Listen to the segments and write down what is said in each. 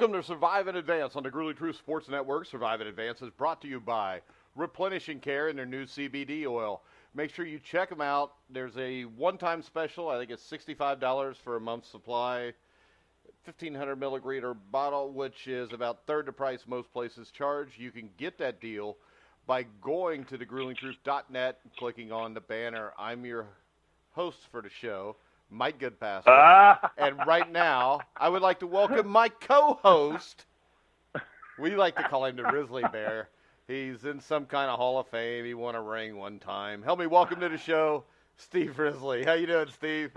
Welcome to Survive and Advance on the Grueling Truth Sports Network. Survive and Advance is brought to you by Replenishing Care and their new CBD oil. Make sure you check them out. There's a one-time special. I think it's $65 for a month's supply. 1,500 milliliter bottle, which is about third the price most places charge. You can get that deal by going to thegruelingtruth.net and clicking on the banner. I'm your host for the show, Mike Goodpaster. And right now, I would like to welcome my co-host. We like to call him the Risley Bear. He's in some kind of Hall of Fame. He won a ring one time. Help me welcome to the show, Steve Risley. How you doing, Steve?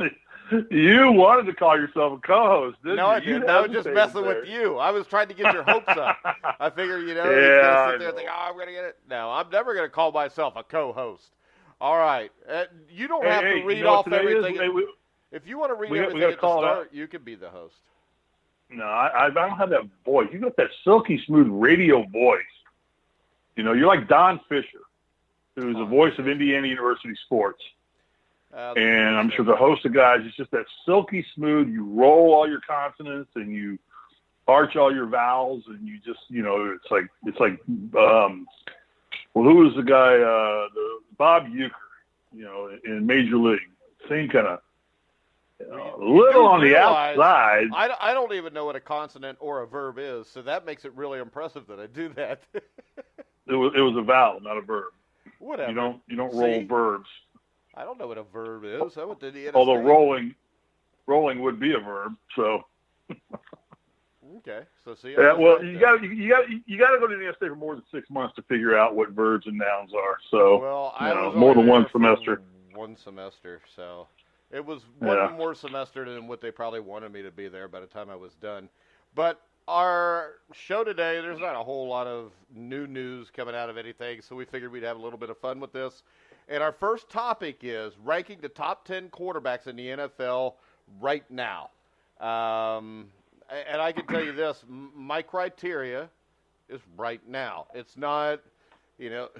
You wanted to call yourself a co-host, didn't you? No, I didn't. I was just messing with you. I was trying to get your hopes up. I figured, he's going to sit there and think, I'm going to get it. No, I'm never going to call myself a co-host. All right. You don't have to read off everything. If you want to read everything at the start, you can be the host. No, I don't have that voice. You got that silky smooth radio voice. You know, you're like Don Fisher, who's the voice of Indiana University sports. And I'm sure the host of guys is just that silky smooth. You roll all your consonants and you arch all your vowels, and you just, it's like who was the guy? Bob Uecker, in Major League. Same kind of little on the outside. I don't even know what a consonant or a verb is, so that makes it really impressive that I do that. It was a vowel, not a verb. Whatever. You don't roll verbs. I don't know what a verb is. Although rolling would be a verb. So. Okay. So see. Yeah. Well, you got to go to the NSA for more than 6 months to figure out what verbs and nouns are. So. Well, I was more than one semester. One semester. So. It was one more semester than what they probably wanted me to be there by the time I was done. But our show today, there's not a whole lot of new news coming out of anything, so we figured we'd have a little bit of fun with this. And our first topic is ranking the top 10 quarterbacks in the NFL right now. And I can tell you this, my criteria is right now. It's not,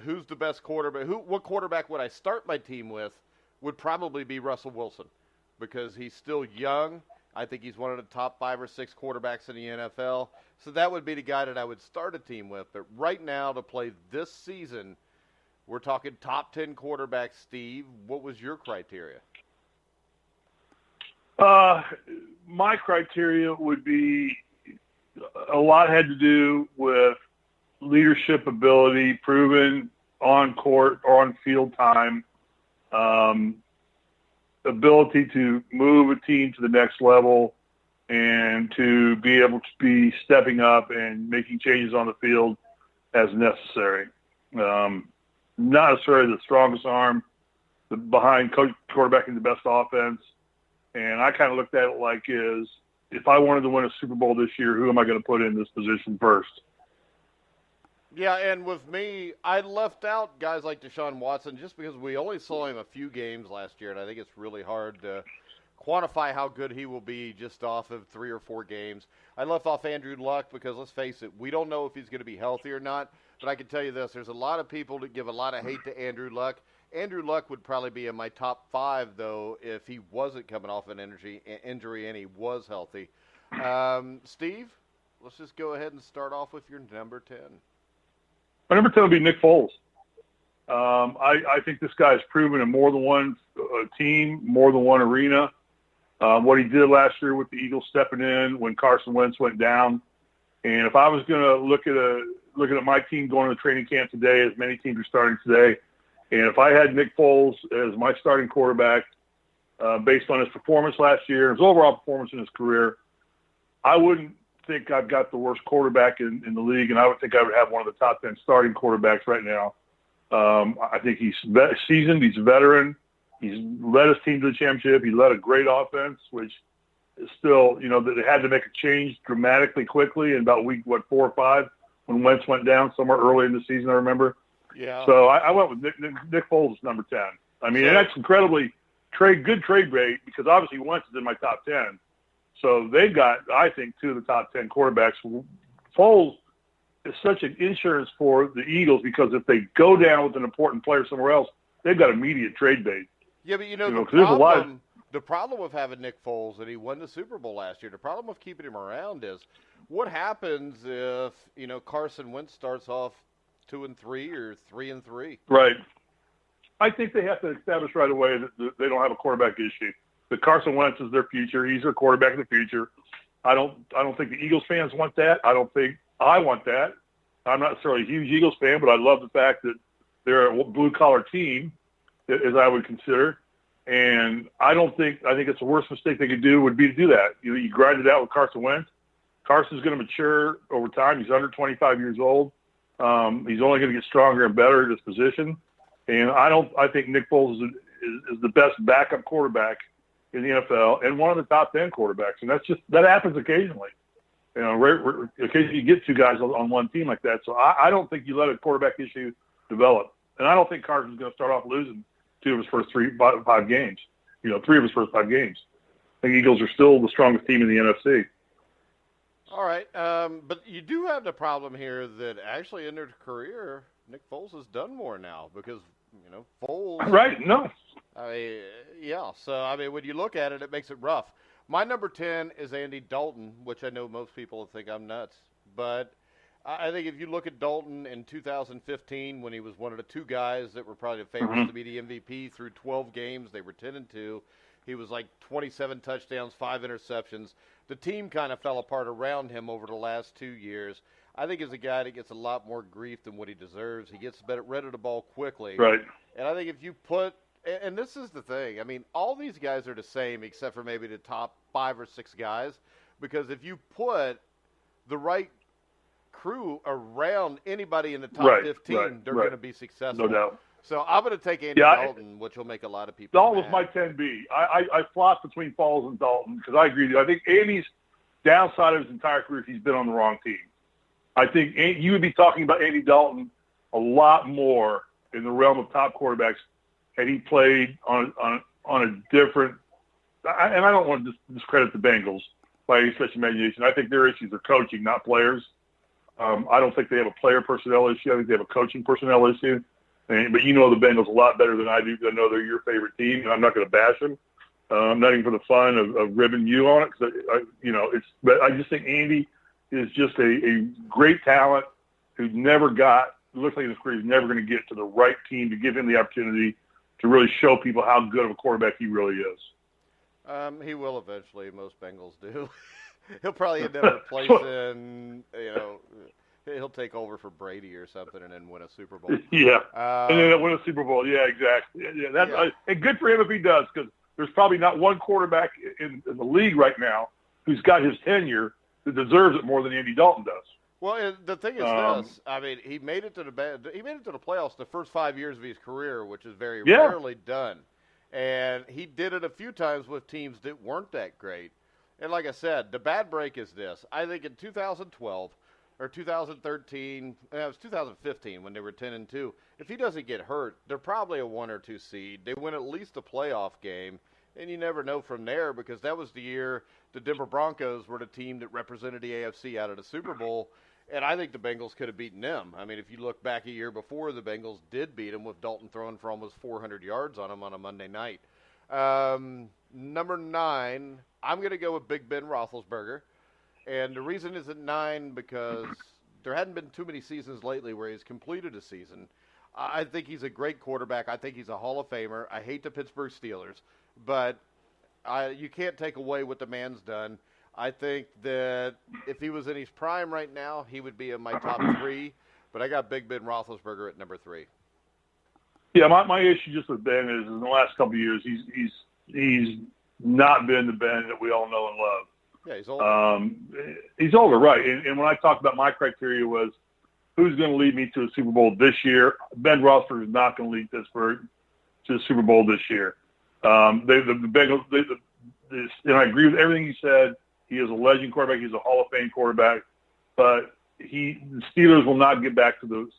who's the best quarterback. What quarterback would I start my team with would probably be Russell Wilson, because he's still young. I think he's one of the top 5 or 6 quarterbacks in the NFL. So that would be the guy that I would start a team with. But right now, to play this season, we're talking top 10 quarterbacks. Steve, what was your criteria? My criteria would be a lot had to do with leadership ability, proven on court or on field time, ability to move a team to the next level, and to be able to be stepping up and making changes on the field as necessary. Not necessarily the strongest arm behind quarterbacking the best offense. And I kind of looked at it like if I wanted to win a Super Bowl this year, who am I going to put in this position first? Yeah, and with me, I left out guys like Deshaun Watson just because we only saw him a few games last year, and I think it's really hard to quantify how good he will be just off of 3 or 4 games. I left off Andrew Luck because, let's face it, we don't know if he's going to be healthy or not, but I can tell you this, there's a lot of people that give a lot of hate to Andrew Luck. Andrew Luck would probably be in my top 5, though, if he wasn't coming off an injury and he was healthy. Steve, let's just go ahead and start off with your number 10. My number 10 would be Nick Foles. I think this guy's proven in more than one team, more than one arena. What he did last year with the Eagles stepping in when Carson Wentz went down. And if I was going to looking at my team going to training camp today, as many teams are starting today, and if I had Nick Foles as my starting quarterback, based on his performance last year, his overall performance in his career, I wouldn't think I've got the worst quarterback in the league, and I would think I would have one of the top 10 starting quarterbacks right now. I think he's seasoned. He's a veteran. He's led his team to the championship. He led a great offense, which is still, they had to make a change dramatically quickly in about week, 4 or 5, when Wentz went down somewhere early in the season, I remember. Yeah. So I went with Nick Foles, number 10. I mean, and that's incredibly good trade rate, because obviously Wentz is in my top 10. So they've got, I think, 2 of the top 10 quarterbacks. Foles is such an insurance for the Eagles, because if they go down with an important player somewhere else, they've got immediate trade bait. Yeah, but the problem with having Nick Foles, and he won the Super Bowl last year, the problem with keeping him around is what happens if, Carson Wentz starts off 2-3 or 3-3? Right. I think they have to establish right away that they don't have a quarterback issue. That Carson Wentz is their future. He's their quarterback of the future. I don't think the Eagles fans want that. I don't think I want that. I'm not necessarily a huge Eagles fan, but I love the fact that they're a blue-collar team, as I would consider. And I think it's the worst mistake they could do would be to do that. You grind it out with Carson Wentz. Carson's going to mature over time. He's under 25 years old. He's only going to get stronger and better at his position. And I think Nick Foles is the best backup quarterback in the NFL and one of the top 10 quarterbacks. And that happens occasionally. Occasionally you get two guys on one team like that. So I don't think you let a quarterback issue develop. And I don't think Carson's going to start off losing two of his first five games. Three of his first 5 games. I think Eagles are still the strongest team in the NFC. All right, but you do have the problem here that actually in their career, Nick Foles has done more now because, Foles. Right, no. So, when you look at it, it makes it rough. My number 10 is Andy Dalton, which I know most people think I'm nuts. But I think if you look at Dalton in 2015 when he was one of the 2 guys that were probably the favorites to be the MVP through 12 games, they were 10-2. He was like 27 touchdowns, 5 interceptions. The team kind of fell apart around him over the last 2 years. I think he's a guy that gets a lot more grief than what he deserves. He gets rid of the ball quickly. Right. And I think if you put – and this is the thing. All these guys are the same except for maybe the top 5 or 6 guys, because if you put the right crew around anybody in the top 15, they're going to be successful. No doubt. So I'm going to take Andy Dalton, which will make a lot of people Dalton mad. was my 10B. I flopped between Foles and Dalton because I agree with you. I think Andy's downside of his entire career is he's been on the wrong team. I think you would be talking about Andy Dalton a lot more in the realm of top quarterbacks had he played on a different – and I don't want to discredit the Bengals by any such imagination. I think their issues are coaching, not players. I don't think they have a player personnel issue. I think they have a coaching personnel issue. But the Bengals a lot better than I do. I know they're your favorite team, and I'm not going to bash them. I'm not even for the fun of ribbing you on it. Cause but I just think Andy is just a great talent who looks like in his career he's never going to get to the right team to give him the opportunity to really show people how good of a quarterback he really is. He will eventually. Most Bengals do. He'll probably end up replacing, he'll take over for Brady or something and then win a Super Bowl. Yeah, and then win a Super Bowl. Yeah, exactly. Yeah, and good for him if he does, because there's probably not one quarterback in the league right now who's got his tenure that deserves it more than Andy Dalton does. Well, the thing is this. He made it to the playoffs the first 5 years of his career, which is very rarely done. And he did it a few times with teams that weren't that great. And like I said, the bad break is this. I think in 2012 or 2013, it was 2015 when they were 10-2. If he doesn't get hurt, they're probably a 1 or 2 seed. They win at least a playoff game, and you never know from there, because that was the year the Denver Broncos were the team that represented the AFC out of the Super Bowl, and I think the Bengals could have beaten them. If you look back a year before, the Bengals did beat them with Dalton throwing for almost 400 yards on them on a Monday night. Number 9, I'm going to go with Big Ben Roethlisberger. And the reason is at 9 because there hadn't been too many seasons lately where he's completed a season. I think he's a great quarterback. I think he's a Hall of Famer. I hate the Pittsburgh Steelers, but you can't take away what the man's done. I think that if he was in his prime right now, he would be in my top 3. But I got Big Ben Roethlisberger at number 3. Yeah, my issue just with Ben is in the last couple of years, he's not been the Ben that we all know and love. Yeah, he's older. He's older, right. And when I talked about my criteria was who's going to lead me to a Super Bowl this year, Ben Roethlisberger is not going to lead Pittsburgh to the Super Bowl this year. The Bengals, and I agree with everything he said. He is a legend quarterback. He's a Hall of Fame quarterback. But the Steelers will not get back to the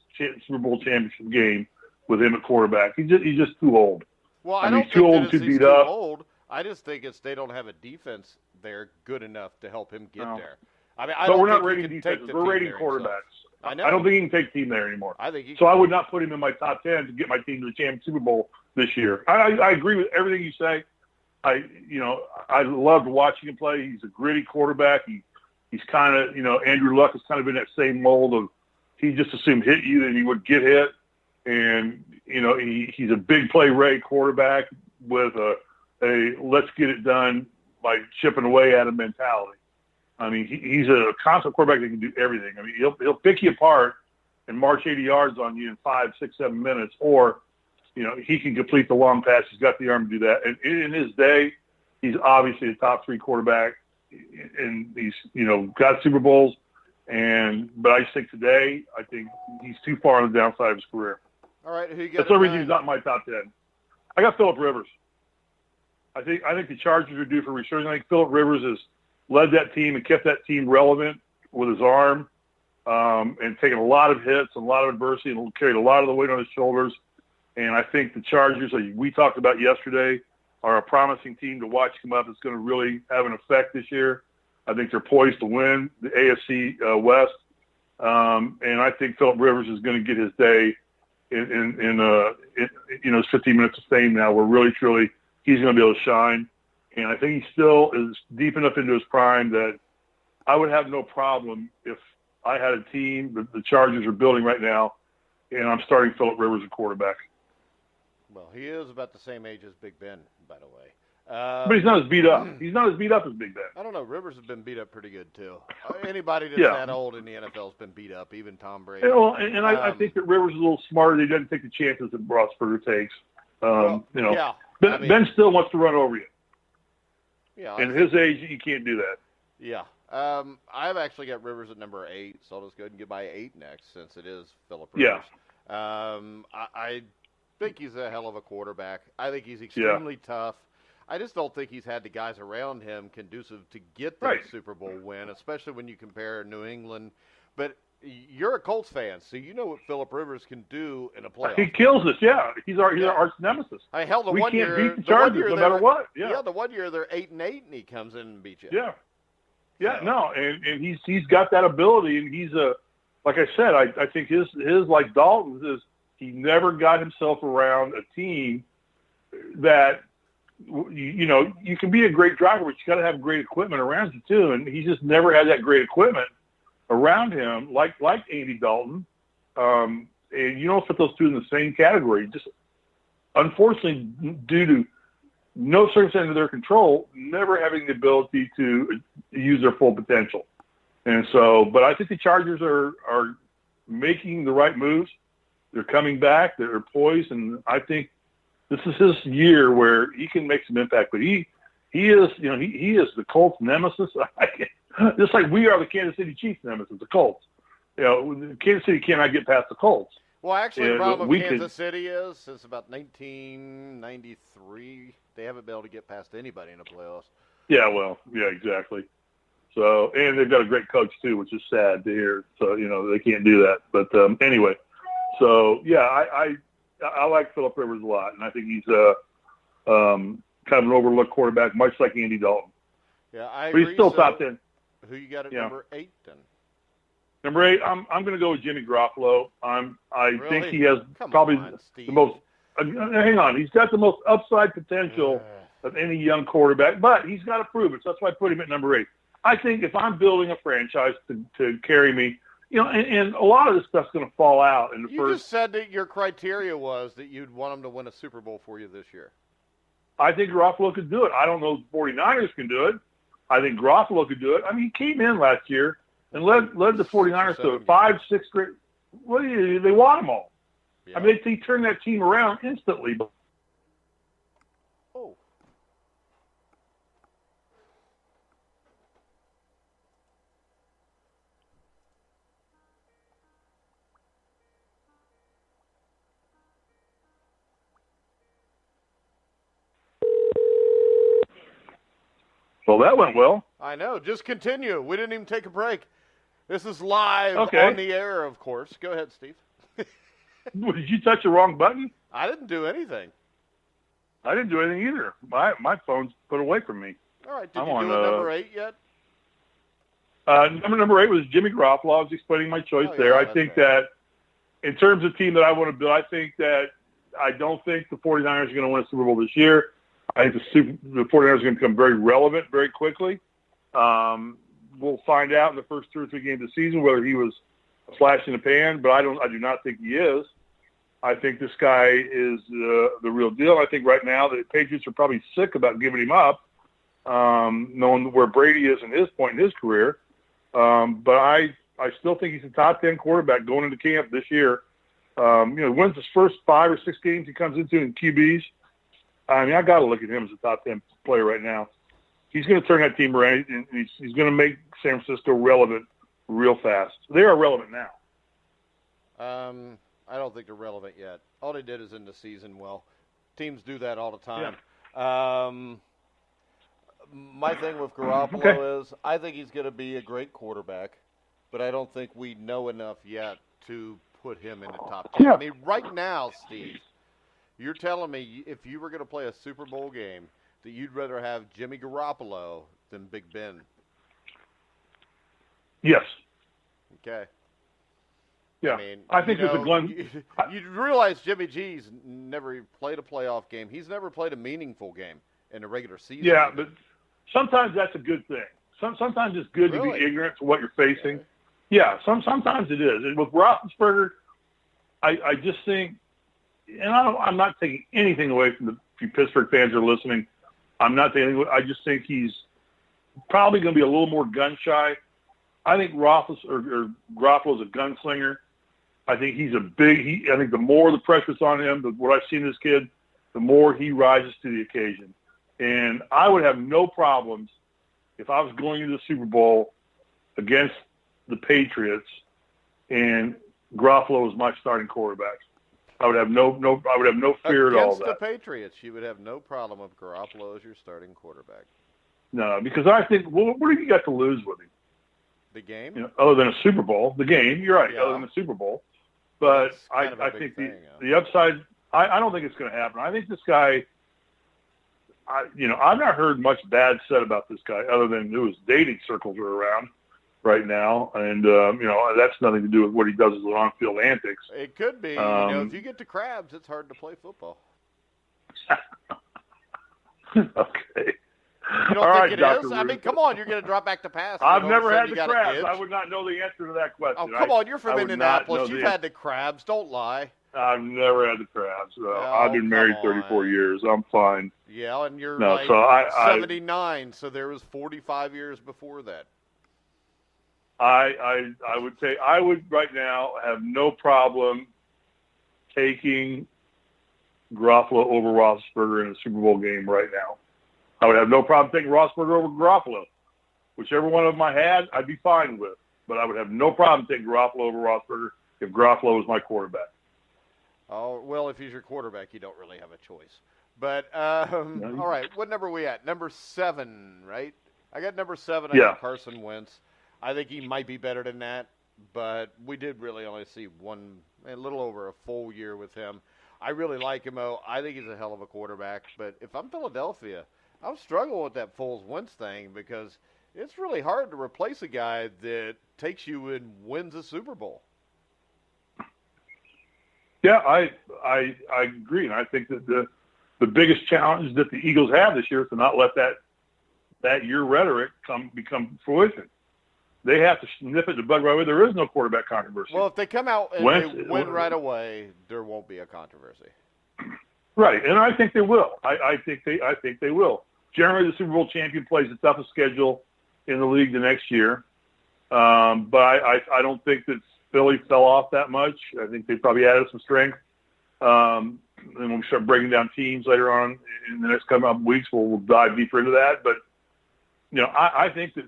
Super Bowl championship game with him at quarterback. He's just too old. Well, I don't he's too old to beat up. Old. I just think they don't have a defense there good enough to help him get there. But we're not rating defenses. We're rating quarterbacks. I know. I don't think he can take the team there anymore. I think I would not put him in my top 10 to get my team to the championship Super Bowl this year. I agree with everything you say. I loved watching him play. He's a gritty quarterback. He's kind of, Andrew Luck has kind of been that same mold of he just assumed hit you and he would get hit. And, he's a big play ready quarterback with a let's get it done, like chipping away at him mentality. I mean, he's a constant quarterback that can do everything. I mean, he'll pick you apart and march 80 yards on you in 5, 6, 7 minutes, or, he can complete the long pass. He's got the arm to do that. And in his day, he's obviously a top 3 quarterback, and he's, got Super Bowls. But I just think today, I think he's too far on the downside of his career. All right, who you got? That's the reason he's not in my top 10. I got Phillip Rivers. I think the Chargers are due for resurgence. I think Phillip Rivers has led that team and kept that team relevant with his arm, and taken a lot of hits, a lot of adversity, and carried a lot of the weight on his shoulders. And I think the Chargers, like we talked about yesterday, are a promising team to watch come up. It's going to really have an effect this year. I think they're poised to win the AFC West, and I think Phillip Rivers is going to get his day in his 15 minutes of fame now, where really truly he's going to be able to shine. And I think he still is deep enough into his prime that I would have no problem if I had a team that the Chargers are building right now, and I'm starting Phillip Rivers at quarterback. Well, he is about the same age as Big Ben, by the way. But he's not as beat up. He's not as beat up as Big Ben. I don't know. Rivers has been beat up pretty good, too. Anybody that's that old in the NFL has been beat up, even Tom Brady. I think that Rivers is a little smarter. He doesn't take the chances that Roethlisberger takes. Ben still wants to run over you. Yeah. And his age, you can't do that. Yeah. I've actually got Rivers at number 8, so I'll just go ahead and get my 8 next, since it is Phillip Rivers. Yeah. I think he's a hell of a quarterback. I think he's extremely tough. I just don't think he's had the guys around him conducive to get that Super Bowl win, especially when you compare New England. But you're a Colts fan, so you know what Phillip Rivers can do in a playoff. He kills us, yeah. He's our arch nemesis. I held we can't beat the Chargers no matter what. Yeah, the one year they're 8-8, and he comes in and beats you. Yeah, no, and he's got that ability, and he's like I said, I think his like Dalton's is he never got himself around a team that. You can be a great driver, but you got to have great equipment around you too. And he just never had that great equipment around him, like Andy Dalton. And you don't put those two in the same category. Just unfortunately, due to no circumstance of their control, never having the ability to use their full potential. And so, but I think the Chargers are making the right moves. They're coming back. They're poised, and I think. This is his year where he can make some impact, but he is, he is the Colts nemesis. Just like we are the Kansas City Chiefs nemesis, the Colts. Kansas City cannot get past the Colts. Well, actually, the problem with Kansas City is since about 1993, they haven't been able to get past anybody in the playoffs. Yeah, exactly. So, and they've got a great coach too, which is sad to hear. So, they can't do that. But anyway, so yeah, I like Phillip Rivers a lot, and I think he's kind of an overlooked quarterback, much like Andy Dalton. Yeah, I agree. But he's still top 10. Who you got at number 8 then? Number 8, I'm going to go with Jimmy Garoppolo. I think he has the most. Hang on, he's got the most upside potential of any young quarterback, but he's got to prove it. So that's why I put him at number 8. I think if I'm building a franchise to carry me. And a lot of this stuff's going to fall out in the first. You just said that your criteria was that you'd want them to win a Super Bowl for you this year. I think Garoppolo could do it. I don't know if the 49ers can do it. I think Garoppolo could do it. I mean, he came in last year and led the 49ers to 5, 6 great. They won them all. Yeah. I mean, they turned that team around instantly. Oh. Well, that went well. I know. Just continue. We didn't even take a break. This is live on the air, of course. Go ahead, Steve. Did you touch the wrong button? I didn't do anything. I didn't do anything either. My phone's put away from me. All right. Did you do number 8 yet? Number 8 was Jimmy Garoppolo. I was explaining my choice there. I think that in terms of team that I want to build, I don't think the 49ers are going to win a Super Bowl this year. I think the 49ers are going to become very relevant very quickly. we'll find out in the first 2 or 3 games of the season whether he was a flash in the pan, but I do not think he is. I think this guy is the real deal. I think right now the Patriots are probably sick about giving him up, knowing where Brady is in his point in his career. But I still think he's a top 10 quarterback going into camp this year. Wins his first 5 or 6 games he comes into in QBs. I mean, I got to look at him as a top 10 player right now. He's going to turn that team around, and he's going to make San Francisco relevant real fast. They are relevant now. I don't think they're relevant yet. All they did is end the season well. Teams do that all the time. Yeah. My thing with Garoppolo is I think he's going to be a great quarterback, but I don't think we know enough yet to put him in the top 10. Yeah. I mean, right now, Steve, you're telling me if you were going to play a Super Bowl game that you'd rather have Jimmy Garoppolo than Big Ben. Yes. Okay. Yeah, I mean, I think there's a Glenn. You realize Jimmy G's never played a playoff game. He's never played a meaningful game in the regular season. Yeah, but sometimes that's a good thing. Sometimes it's good to be ignorant to what you're facing. Okay. Yeah, sometimes it is. And with Roethlisberger, I just think, and I'm not taking anything away from the few Pittsburgh fans who are listening. I'm not taking. I just think he's probably going to be a little more gun shy. I think Garoppolo's a gunslinger. I think he's I think the more the pressure's on him, what I've seen this kid, the more he rises to the occasion. And I would have no problems if I was going into the Super Bowl against the Patriots and Garoppolo was my starting quarterback. I would have no fear at all of that. Against the Patriots, you would have no problem with Garoppolo as your starting quarterback. No, because I think, what have you got to lose with him? The game? Other than a Super Bowl. The game, you're right, other than the Super Bowl. But I think the upside, I don't think it's going to happen. I think this guy, I've not heard much bad said about this guy other than his dating circles are around right now. And, that's nothing to do with what he does as an on-field antics. It could be. If you get to crabs, it's hard to play football. Okay. You don't think it is? I mean, come on, you're going to drop back to pass. I've never had the crabs. I would not know the answer to that question. Oh, come on, you're from Indianapolis. You've had the crabs. Don't lie. I've never had the crabs. I've been married 34 years. I'm fine. Yeah, and you're 79, so there was 45 years before that. I would say I would right now have no problem taking Garoppolo over Roethlisberger in a Super Bowl game right now. I would have no problem taking Roethlisberger over Garoppolo. Whichever one of them I had, I'd be fine with. But I would have no problem taking Garoppolo over Roethlisberger if Garoppolo was my quarterback. Oh, well, if he's your quarterback, you don't really have a choice. But, all right, what number are we at? Number 7, right? I got number 7. I got Carson Wentz. I think he might be better than that, but we did really only see a little over a full year with him. I really like him, though. I think he's a hell of a quarterback. But if I'm Philadelphia, I'm struggling with that Foles-Wentz thing because it's really hard to replace a guy that takes you and wins a Super Bowl. Yeah, I agree. And I think that the biggest challenge that the Eagles have this year is to not let that year rhetoric become fruition. They have to nip it in the bud right away. There is no quarterback controversy. Well, if they come out and they win right away, there won't be a controversy. Right, and I think they will. I think they will. Generally, the Super Bowl champion plays the toughest schedule in the league the next year. But I don't think that Philly fell off that much. I think they probably added some strength. And when we start breaking down teams later on in the next couple of weeks, we'll dive deeper into that. But I think that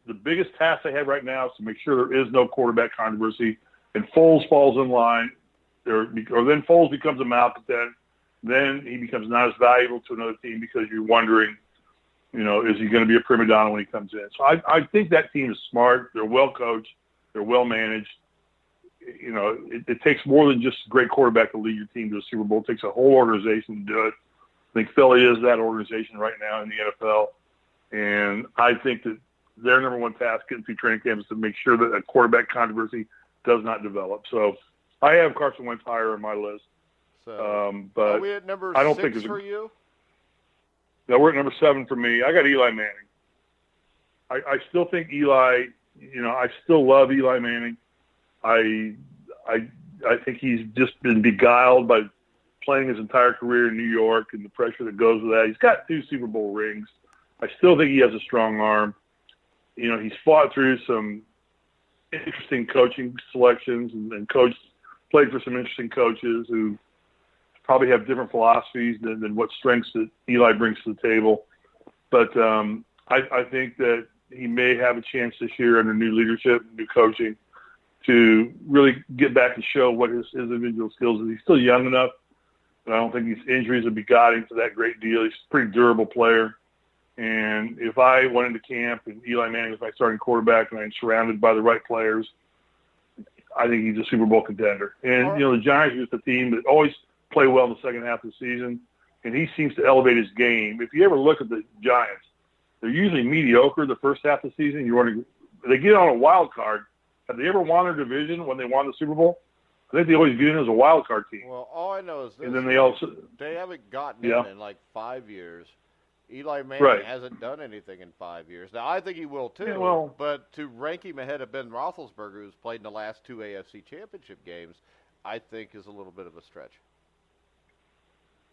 the biggest task they have right now is to make sure there is no quarterback controversy, and Foles falls in line, or then Foles becomes a malcontent. Then he becomes not as valuable to another team because you're wondering, is he going to be a prima donna when he comes in? So I think that team is smart. They're well coached. They're well managed. It takes more than just a great quarterback to lead your team to a Super Bowl. It takes a whole organization to do it. I think Philly is that organization right now in the NFL, and I think that their number one task getting through training camp is to make sure that a quarterback controversy does not develop. So I have Carson Wentz higher on my list. So, but are we at number I don't 6 think for you? No, we're at number 7 for me. I got Eli Manning. I still think Eli. I still love Eli Manning. I think he's just been beguiled by playing his entire career in New York and the pressure that goes with that. He's got 2 Super Bowl rings. I still think he has a strong arm. He's fought through some interesting coaching selections and played for some interesting coaches who probably have different philosophies than what strengths that Eli brings to the table. But I think that he may have a chance this year under new leadership, new coaching, to really get back and show what his individual skills is. He's still young enough, but I don't think these injuries would be guiding to that great deal. He's a pretty durable player. And if I went into camp and Eli Manning was my starting quarterback and I'm surrounded by the right players, I think he's a Super Bowl contender. And, the Giants are just a team that always play well in the second half of the season, and he seems to elevate his game. If you ever look at the Giants, they're usually mediocre the first half of the season. They get on a wild card. Have they ever won their division when they won the Super Bowl? I think they always get in as a wild card team. Well, all I know is this. And then they haven't gotten in like 5 years. Eli Manning hasn't done anything in 5 years. Now, I think he will too, but to rank him ahead of Ben Roethlisberger, who's played in the last 2 AFC championship games, I think is a little bit of a stretch.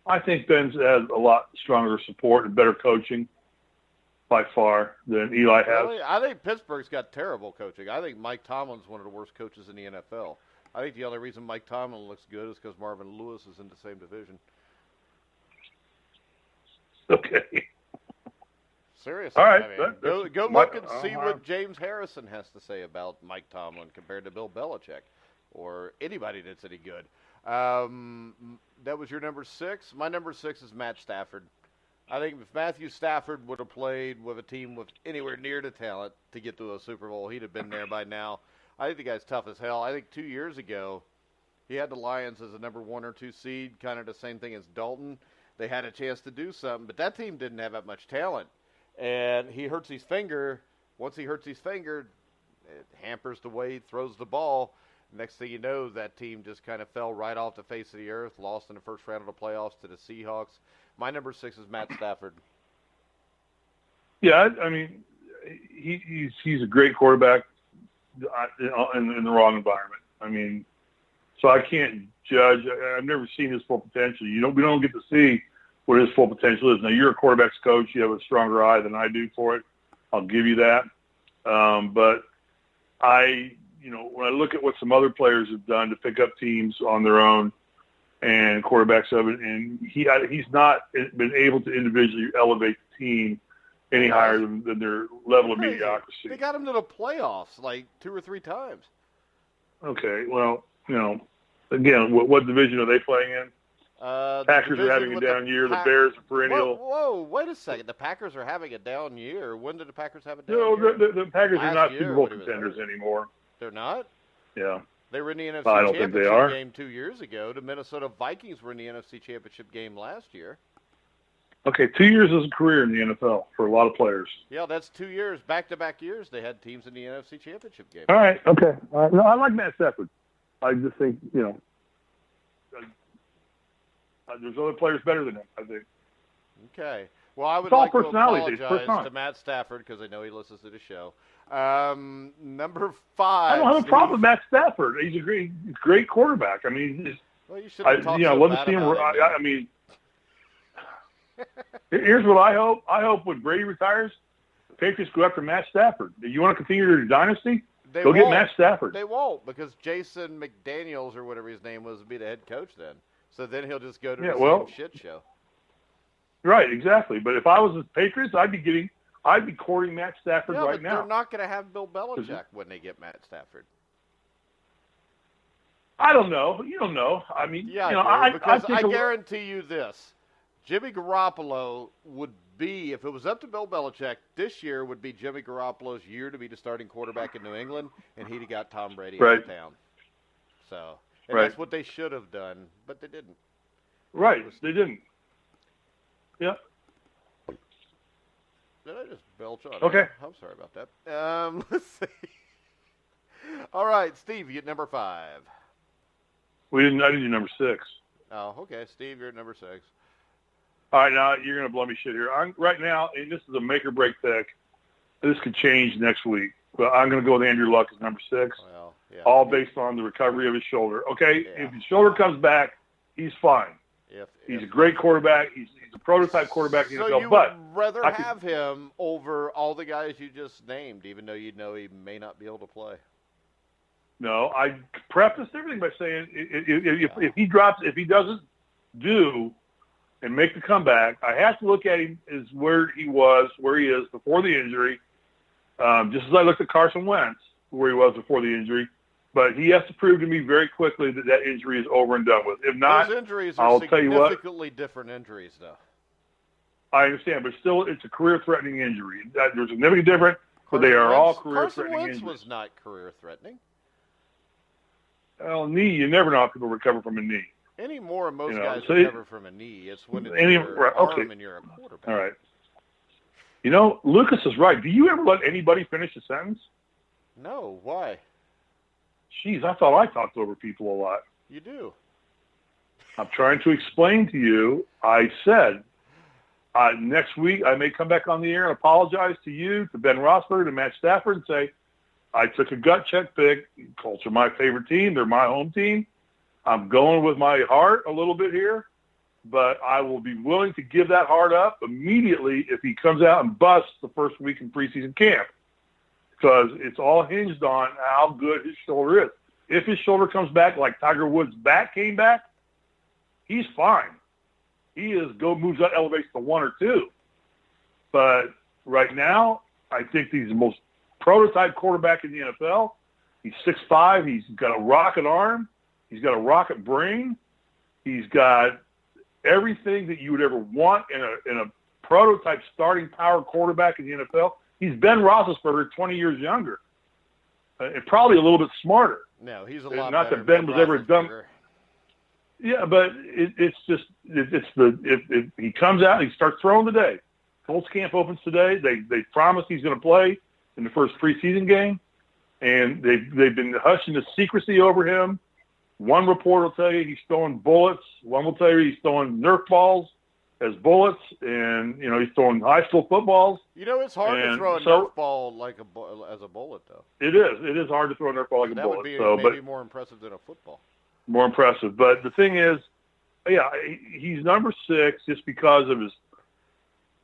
I think Ben's had a lot stronger support and better coaching by far than Eli has. Really? I think Pittsburgh's got terrible coaching. I think Mike Tomlin's one of the worst coaches in the NFL. I think the only reason Mike Tomlin looks good is because Marvin Lewis is in the same division. Okay. Seriously. All right. I mean, go look and see what James Harrison has to say about Mike Tomlin compared to Bill Belichick or anybody that's any good. That was your number 6. My number 6 is Matt Stafford. I think if Matthew Stafford would have played with a team with anywhere near the talent to get to a Super Bowl, he'd have been there by now. I think the guy's tough as hell. I think 2 years ago, he had the Lions as a number 1 or 2 seed, kind of the same thing as Dalton. They had a chance to do something, but that team didn't have that much talent. And he hurts his finger. Once he hurts his finger, it hampers the way he throws the ball. Next thing you know, that team just kind of fell right off the face of the earth, lost in the first round of the playoffs to the Seahawks. My number 6 is Matt Stafford. Yeah, I mean, he's a great quarterback in the wrong environment. I mean, so I can't judge. I've never seen his full potential. We don't get to see what his full potential is. Now, you're a quarterback's coach. You have a stronger eye than I do for it. I'll give you that. But when I look at what some other players have done to pick up teams on their own and quarterbacks of it, and he's not been able to individually elevate the team any higher than their level of mediocrity. They got him to the playoffs like 2 or 3 times. Okay, well, again, what division are they playing in? Packers are having a down year. The Bears are perennial. Whoa, wait a second. The Packers are having a down year. When did the Packers have a down year? No, the Packers are not Super Bowl contenders anymore. They're not? Yeah. They were in the NFC Championship game 2 years ago. The Minnesota Vikings were in the NFC Championship game last year. Okay, 2 years is a career in the NFL for a lot of players. Yeah, that's 2 years, back-to-back years. They had teams in the NFC Championship game. All right, okay. No, I like Matt Stafford. I just think, there's other players better than him, I think. Okay. Well, I would like to apologize to Matt Stafford because I know he listens to the show. Number 5. I don't have a problem with Matt Stafford. He's a great quarterback. I mean, you should have talked I'd love to see him. I mean, here's what I hope. I hope when Brady retires, the Patriots go after Matt Stafford. Do you want to continue your dynasty? Go get Matt Stafford. They won't because Jason McDaniels or whatever his name was will be the head coach then. So then he'll just go to the same shit show. Right, exactly. But if I was the Patriots, I'd be courting Matt Stafford right now. They're not going to have Bill Belichick when they get Matt Stafford. I don't know. You don't know. I mean, I guarantee you this. Jimmy Garoppolo would be, if it was up to Bill Belichick, this year would be Jimmy Garoppolo's year to be the starting quarterback in New England, and he'd have got Tom Brady out of town. So, that's what they should have done, but they didn't. Right, they didn't. Yeah. Did I just belch on? Okay. I'm sorry about that. Let's see. All right, Steve, you get number 5. I didn't do number 6. Oh, okay. Steve, you're at number 6. All right, now you're going to blow me shit here. Right now, and this is a make or break pick, this could change next week. But I'm going to go with Andrew Luck as number 6. Well, yeah. All based on the recovery of his shoulder. Okay, Yeah. if his shoulder comes back, he's fine. He's a great quarterback. He's a prototype quarterback in the NFL. So you would rather have him over all the guys you just named, even though you know he may not be able to play? No, I preface everything by saying if he drops, if he doesn't do and make the comeback, I have to look at him as where he is before the injury. Just as I looked at Carson Wentz, where he was before the injury. But he has to prove to me very quickly that injury is over and done with. If not, those injuries are I'll tell you what. Significantly different injuries, though. I understand, but still, it's a career-threatening injury. There's significantly different, but they are all career-threatening injuries. Carson Wentz was not career-threatening. Well, knee, you never know how people recover from a knee. Anymore, most guys recover from a knee. It's when it's your arm and you're a quarterback. All right. You know, Lucas is right. Do you ever let anybody finish a sentence? No. Why? Jeez, I thought I talked over people a lot. You do. I'm trying to explain to you. I said next week I may come back on the air and apologize to you, to Ben Roethlisberger, to Matt Stafford, and say I took a gut check pick. Colts are my favorite team. They're my home team. I'm going with my heart a little bit here, but I will be willing to give that heart up immediately if he comes out and busts the first week in preseason camp. Because it's all hinged on how good his shoulder is. If his shoulder comes back like Tiger Woods' back came back, he's fine. He moves up, elevates to 1 or 2. But right now, I think he's the most prototype quarterback in the NFL. He's 6'5". He's got a rocket arm. He's got a rocket brain. He's got everything that you would ever want in a prototype starting power quarterback in the NFL. He's Ben Roethlisberger 20 years younger, and probably a little bit smarter. No, he's a lot not better that Ben than was ever done. Yeah, but it's if he comes out and he starts throwing today. Colts camp opens today. They promise he's going to play in the first preseason game, and they've been hushing the secrecy over him. One report will tell you he's throwing bullets. One will tell you he's throwing Nerf balls as bullets, and he's throwing high school footballs. It's hard to throw a Nerf ball as a bullet, though. It is. It is hard to throw a Nerf ball like a bullet. That would be maybe more impressive than a football. More impressive, but the thing is, yeah, he's number 6 just because of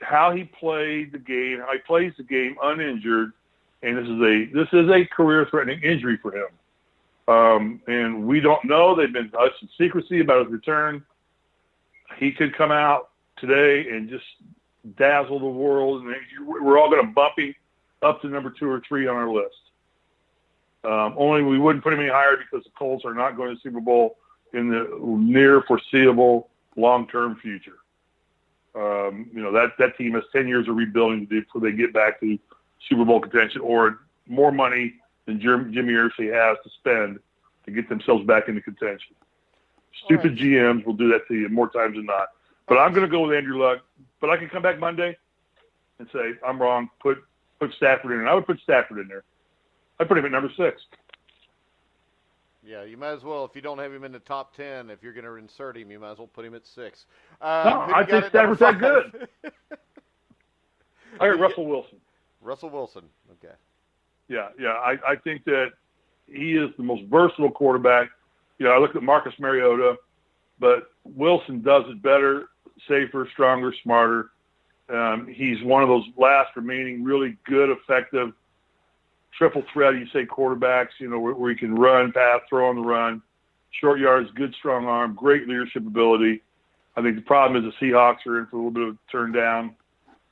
how he played the game, how he plays the game uninjured, and this is a career-threatening injury for him. And we don't know. They've been hushing secrecy about his return. He could come out today and just dazzle the world, and we're all going to bump him up to number 2 or 3 on our list. Only we wouldn't put him any higher because the Colts are not going to the Super Bowl in the near foreseeable long-term future. That team has 10 years of rebuilding to do before they get back to Super Bowl contention or more money than Jimmy Irsay has to spend to get themselves back into contention. Stupid GMs will do that to you more times than not. But I'm going to go with Andrew Luck. But I can come back Monday and say, I'm wrong, put Stafford in. And I would put Stafford in there. I'd put him at number 6. Yeah, you might as well, if you don't have him in the top 10, if you're going to insert him, you might as well put him at 6. No, I think Stafford's that good. I got Russell Wilson. Russell Wilson, okay. Yeah. I think that he is the most versatile quarterback. I looked at Marcus Mariota, but Wilson does it better, safer, stronger, smarter. He's one of those last remaining really good, effective triple threat, you say, quarterbacks, where he can run, pass, throw on the run, short yards, good, strong arm, great leadership ability. I think the problem is the Seahawks are in for a little bit of a turn down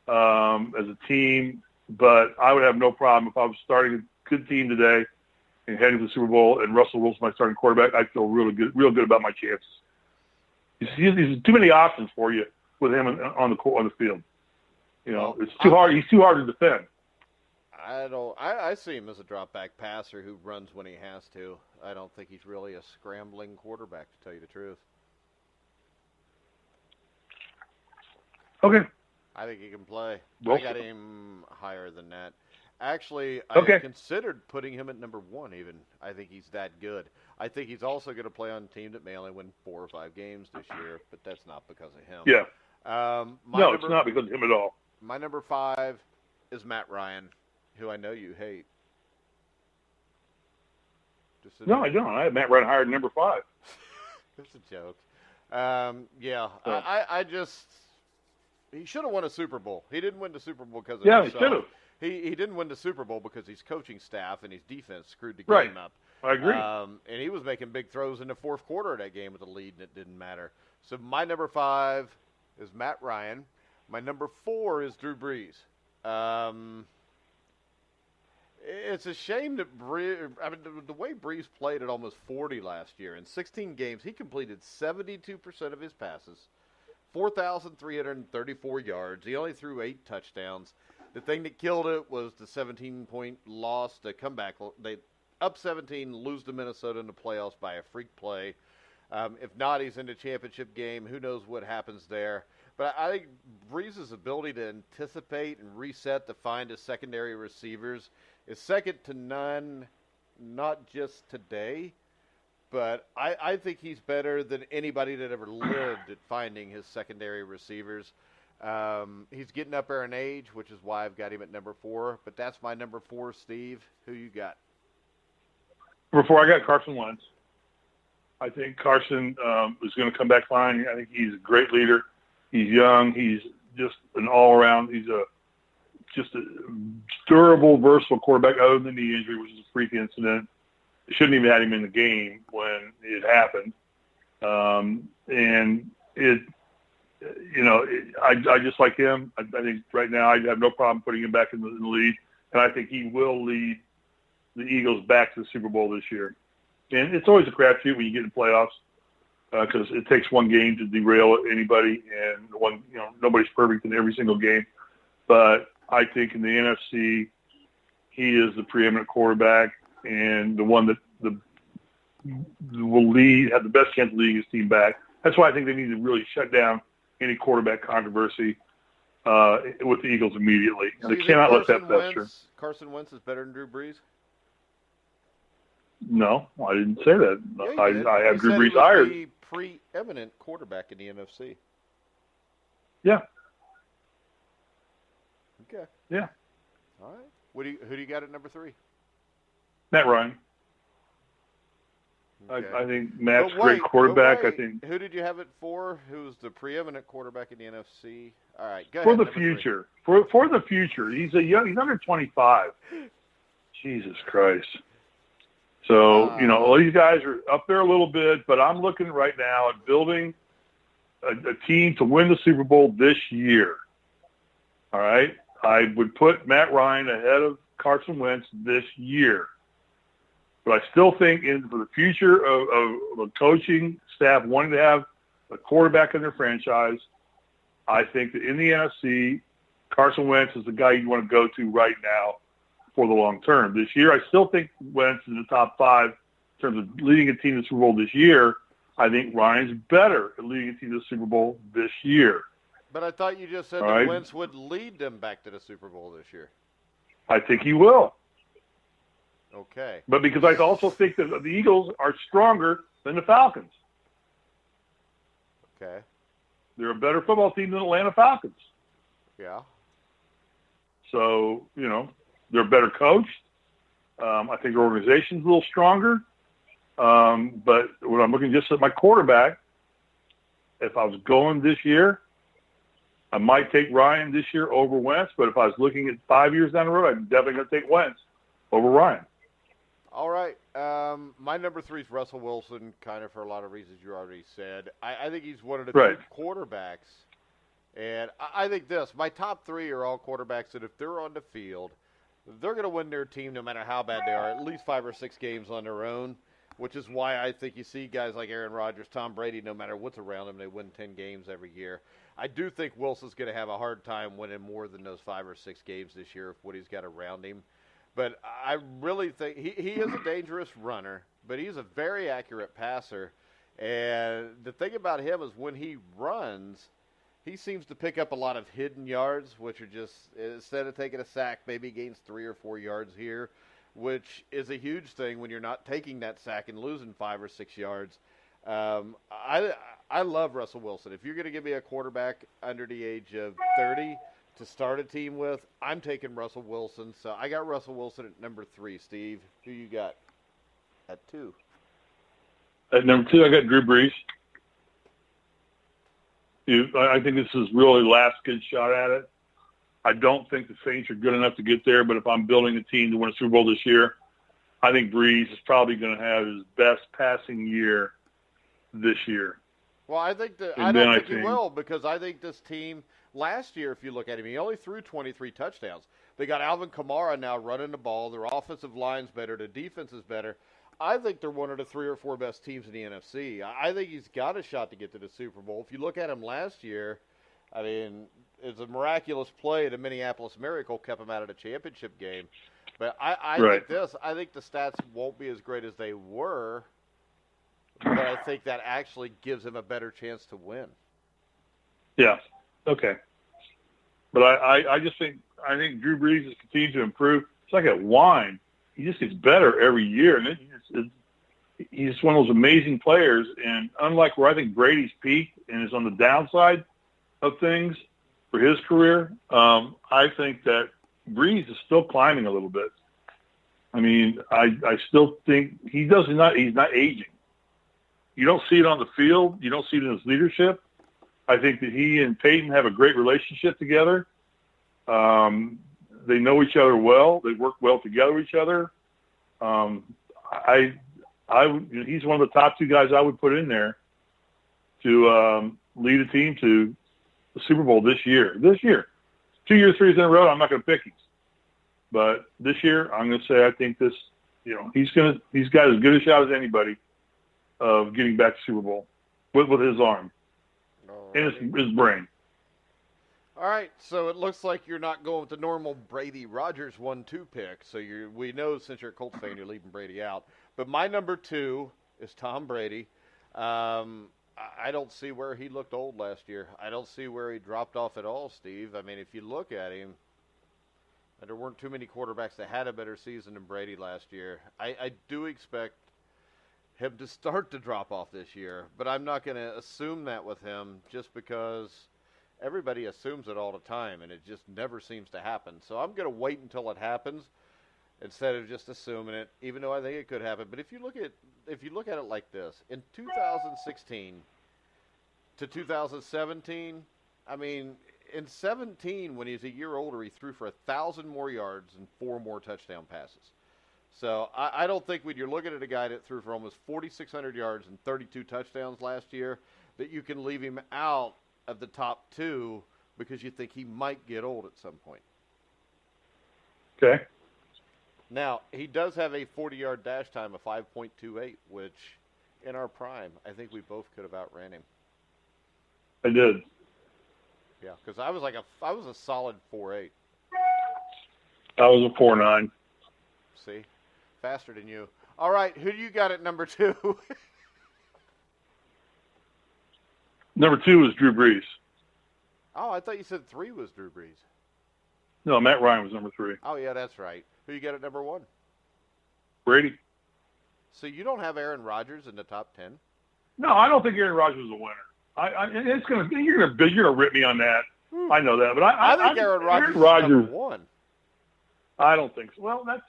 as a team, but I would have no problem if I was starting a good team today and heading to the Super Bowl and Russell Wilson my starting quarterback. I feel real good about my chances. There's too many options for you with him on the field. It's too hard. He's too hard to defend. I see him as a drop-back passer who runs when he has to. I don't think he's really a scrambling quarterback, to tell you the truth. Okay. I think he can play. Well, I got him higher than that. Actually, I considered putting him at number 1 even. I think he's that good. I think he's also going to play on a team that may only win 4 or 5 games this year, but that's not because of him. Yeah. It's not because of him at all. My number 5 is Matt Ryan. who I know you hate. No, I don't. I have Matt Ryan hired number 5. It's a joke. Yeah, so. I just he should have won a Super Bowl. He didn't win the Super Bowl because of himself. He should have. He didn't win the Super Bowl because his coaching staff and his defense screwed the game up. I agree. And he was making big throws in the fourth quarter of that game with the lead, and it didn't matter. So my number 5 is Matt Ryan. My number 4 is Drew Brees. It's a shame that the way Brees played at almost 40 last year. In 16 games, he completed 72% of his passes, 4,334 yards. He only threw 8 touchdowns. The thing that killed it was the 17-point loss, the comeback. They up 17, lose to Minnesota in the playoffs by a freak play. If not, he's in the championship game. Who knows what happens there? But I think Brees' ability to anticipate and reset to find his secondary receivers is second to none, not just today, but I think he's better than anybody that ever lived at finding his secondary receivers. He's getting up there in age, which is why I've got him at number 4, but that's my number 4, Steve. Who you got? Number 4, I got Carson Wentz. I think Carson is going to come back fine. I think he's a great leader. He's young. He's just an all-around. He's just a durable, versatile quarterback other than the knee injury, which is a freak incident. Shouldn't even had him in the game when it happened. And I just like him. I think right now I have no problem putting him back in the lead, and I think he will lead the Eagles back to the Super Bowl this year. And it's always a crapshoot when you get in playoffs because it takes one game to derail anybody, and nobody's perfect in every single game. But I think in the NFC, he is the preeminent quarterback and the one that will have the best chance of leading his team back. That's why I think they need to really shut down any quarterback controversy with the Eagles immediately. So they cannot let that fester. Carson Wentz is better than Drew Brees? No, I didn't say that. Yeah, I have Drew Brees hired. The preeminent quarterback in the NFC. Yeah. Okay. Yeah. All right. Who do you got at number 3? Matt Ryan. Okay. I think Matt's a great quarterback. I think. Who did you have it for? Who's the preeminent quarterback in the NFC? All right. Go for ahead. The future. For the future. He's under 25. Jesus Christ. So, all these guys are up there a little bit, but I'm looking right now at building a team to win the Super Bowl this year. All right? I would put Matt Ryan ahead of Carson Wentz this year. But I still think for the future of a coaching staff wanting to have a quarterback in their franchise, I think that in the NFC, Carson Wentz is the guy you want to go to right now for the long term. This year, I still think Wentz is in the top 5 in terms of leading a team to the Super Bowl this year. I think Ryan's better at leading a team to the Super Bowl this year. But I thought you just said that Wentz would lead them back to the Super Bowl this year. I think he will. Okay. But because I also think that the Eagles are stronger than the Falcons. Okay. They're a better football team than the Atlanta Falcons. Yeah. So, they're better coached. I think their organization's a little stronger. But when I'm looking just at my quarterback, if I was going this year, I might take Ryan this year over Wentz. But if I was looking at 5 years down the road, I'm definitely going to take Wentz over Ryan. All right. My number 3 is Russell Wilson, kind of for a lot of reasons you already said. I think he's one of the few quarterbacks. And I think my top 3 are all quarterbacks that if they're on the field, they're going to win their team no matter how bad they are, at least 5 or 6 games on their own, which is why I think you see guys like Aaron Rodgers, Tom Brady, no matter what's around them, they win 10 games every year. I do think Wilson's going to have a hard time winning more than those 5 or 6 games this year with what he's got around him. But I really think he is a dangerous runner, but he's a very accurate passer. And the thing about him is when he runs, he seems to pick up a lot of hidden yards, which are just, instead of taking a sack, maybe gains 3 or 4 yards here, which is a huge thing when you're not taking that sack and losing 5 or 6 yards. I love Russell Wilson. If you're going to give me a quarterback under the age of 30 to start a team with, I'm taking Russell Wilson. So I got Russell Wilson at number 3. Steve, who you got at 2? At number 2, I got Drew Brees. I think this is really last good shot at it. I don't think the Saints are good enough to get there, but if I'm building a team to win a Super Bowl this year, I think Brees is probably going to have his best passing year this year. Well, I don't think he will, because I think this team last year, if you look at him, he only threw 23 touchdowns. They got Alvin Kamara now running the ball. Their offensive line's better. Their defense is better. I think they're one of the 3 or 4 best teams in the NFC. I think he's got a shot to get to the Super Bowl. If you look at him last year, I mean, it's a miraculous play. The Minneapolis Miracle kept him out of the championship game. But I think the stats won't be as great as they were, but I think that actually gives him a better chance to win. Yeah. Okay. But I think Drew Brees has continued to improve. It's like a wine. He just gets better every year, and he's one of those amazing players. And unlike where I think Brady's peaked and is on the downside of things for his career, I think that Brees is still climbing a little bit. I mean, I still think he's not aging. You don't see it on the field. You don't see it in his leadership. I think that he and Peyton have a great relationship together. They know each other well. They work well together with each other. He's one of the top 2 guys I would put in there to lead a team to the Super Bowl this year. 2 years, 3 years in a row, I'm not going to pick him. But this year, I'm going to say I think this. He's got as good a shot as anybody of getting back to Super Bowl with his arm and his brain. All right, so it looks like you're not going with the normal Brady Rodgers 1-2 pick. So we know, since you're a Colts fan, you're leaving Brady out. But my number 2 is Tom Brady. I don't see where he looked old last year. I don't see where he dropped off at all, Steve. I mean, if you look at him, there weren't too many quarterbacks that had a better season than Brady last year. I do expect him to start to drop off this year, but I'm not going to assume that with him, just because everybody assumes it all the time, and it just never seems to happen. So I'm going to wait until it happens instead of just assuming it, even though I think it could happen. But if you look at it like this, in 2016 to 2017, I mean, in 17, when he was a year older, he threw for 1,000 more yards and 4 more touchdown passes. So I don't think when you're looking at a guy that threw for almost 4,600 yards and 32 touchdowns last year, that you can leave him out of the top 2 because you think he might get old at some point. Okay. Now, he does have a 40-yard dash time of 5.28, which in our prime, I think we both could have outran him. I did. Yeah, because I was a solid 4.8. I was a 4.9. See? Faster than you. All right, who do you got at number 2? Number 2 was Drew Brees. Oh, I thought you said 3 was Drew Brees. No, Matt Ryan was number 3. Oh, yeah, that's right. Who you got at number 1? Brady. So you don't have Aaron Rodgers in the top 10? No, I don't think Aaron Rodgers is a winner. You're gonna rip me on that. I know that, but I think Aaron Rodgers is number 1. I don't think so. Well, that's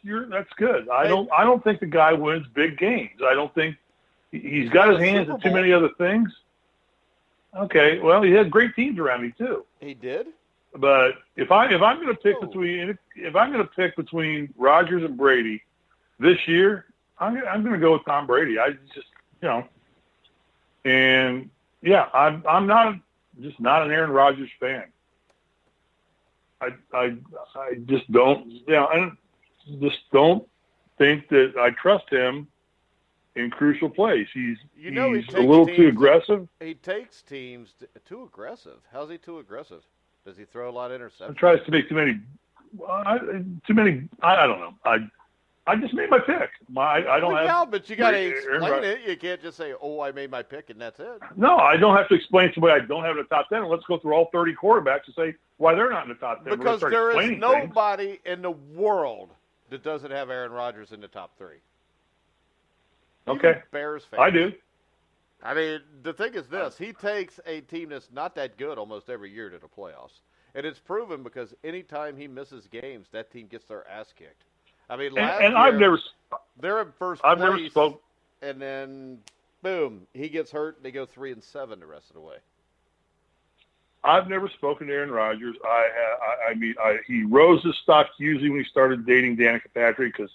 good. I don't think the guy wins big games. I don't think he's got his hands in too many other things. Okay, well, he had great teams around me too. He did. But if I'm going to pick between Rodgers and Brady this year, I'm going to go with Tom Brady. And yeah, I'm not an Aaron Rodgers fan. I just don't, I just don't think that I trust him in crucial plays. He's a little too aggressive. He takes teams too aggressive. How's he too aggressive? Does he throw a lot of interceptions? He tries to make too many. I don't know. I just made my pick. I don't have. Yeah, but you got to explain it. You can't just say, "Oh, I made my pick," and that's it. No, I don't have to explain to somebody I don't have in the top 10. Let's go through all 30 quarterbacks and say why they're not in the top 10. Because there is nobody in the world that doesn't have Aaron Rodgers in the top 3. Okay. Even Bears fans. I do. I mean, the thing is this. He takes a team that's not that good almost every year to the playoffs. And it's proven because anytime he misses games, that team gets their ass kicked. I mean, and I've never, they're in first I've place, never spoke, and then boom, he gets hurt, and they go 3-7 the rest of the way. I've never spoken to Aaron Rodgers. He rose his stock hugely when he started dating Danica Patrick because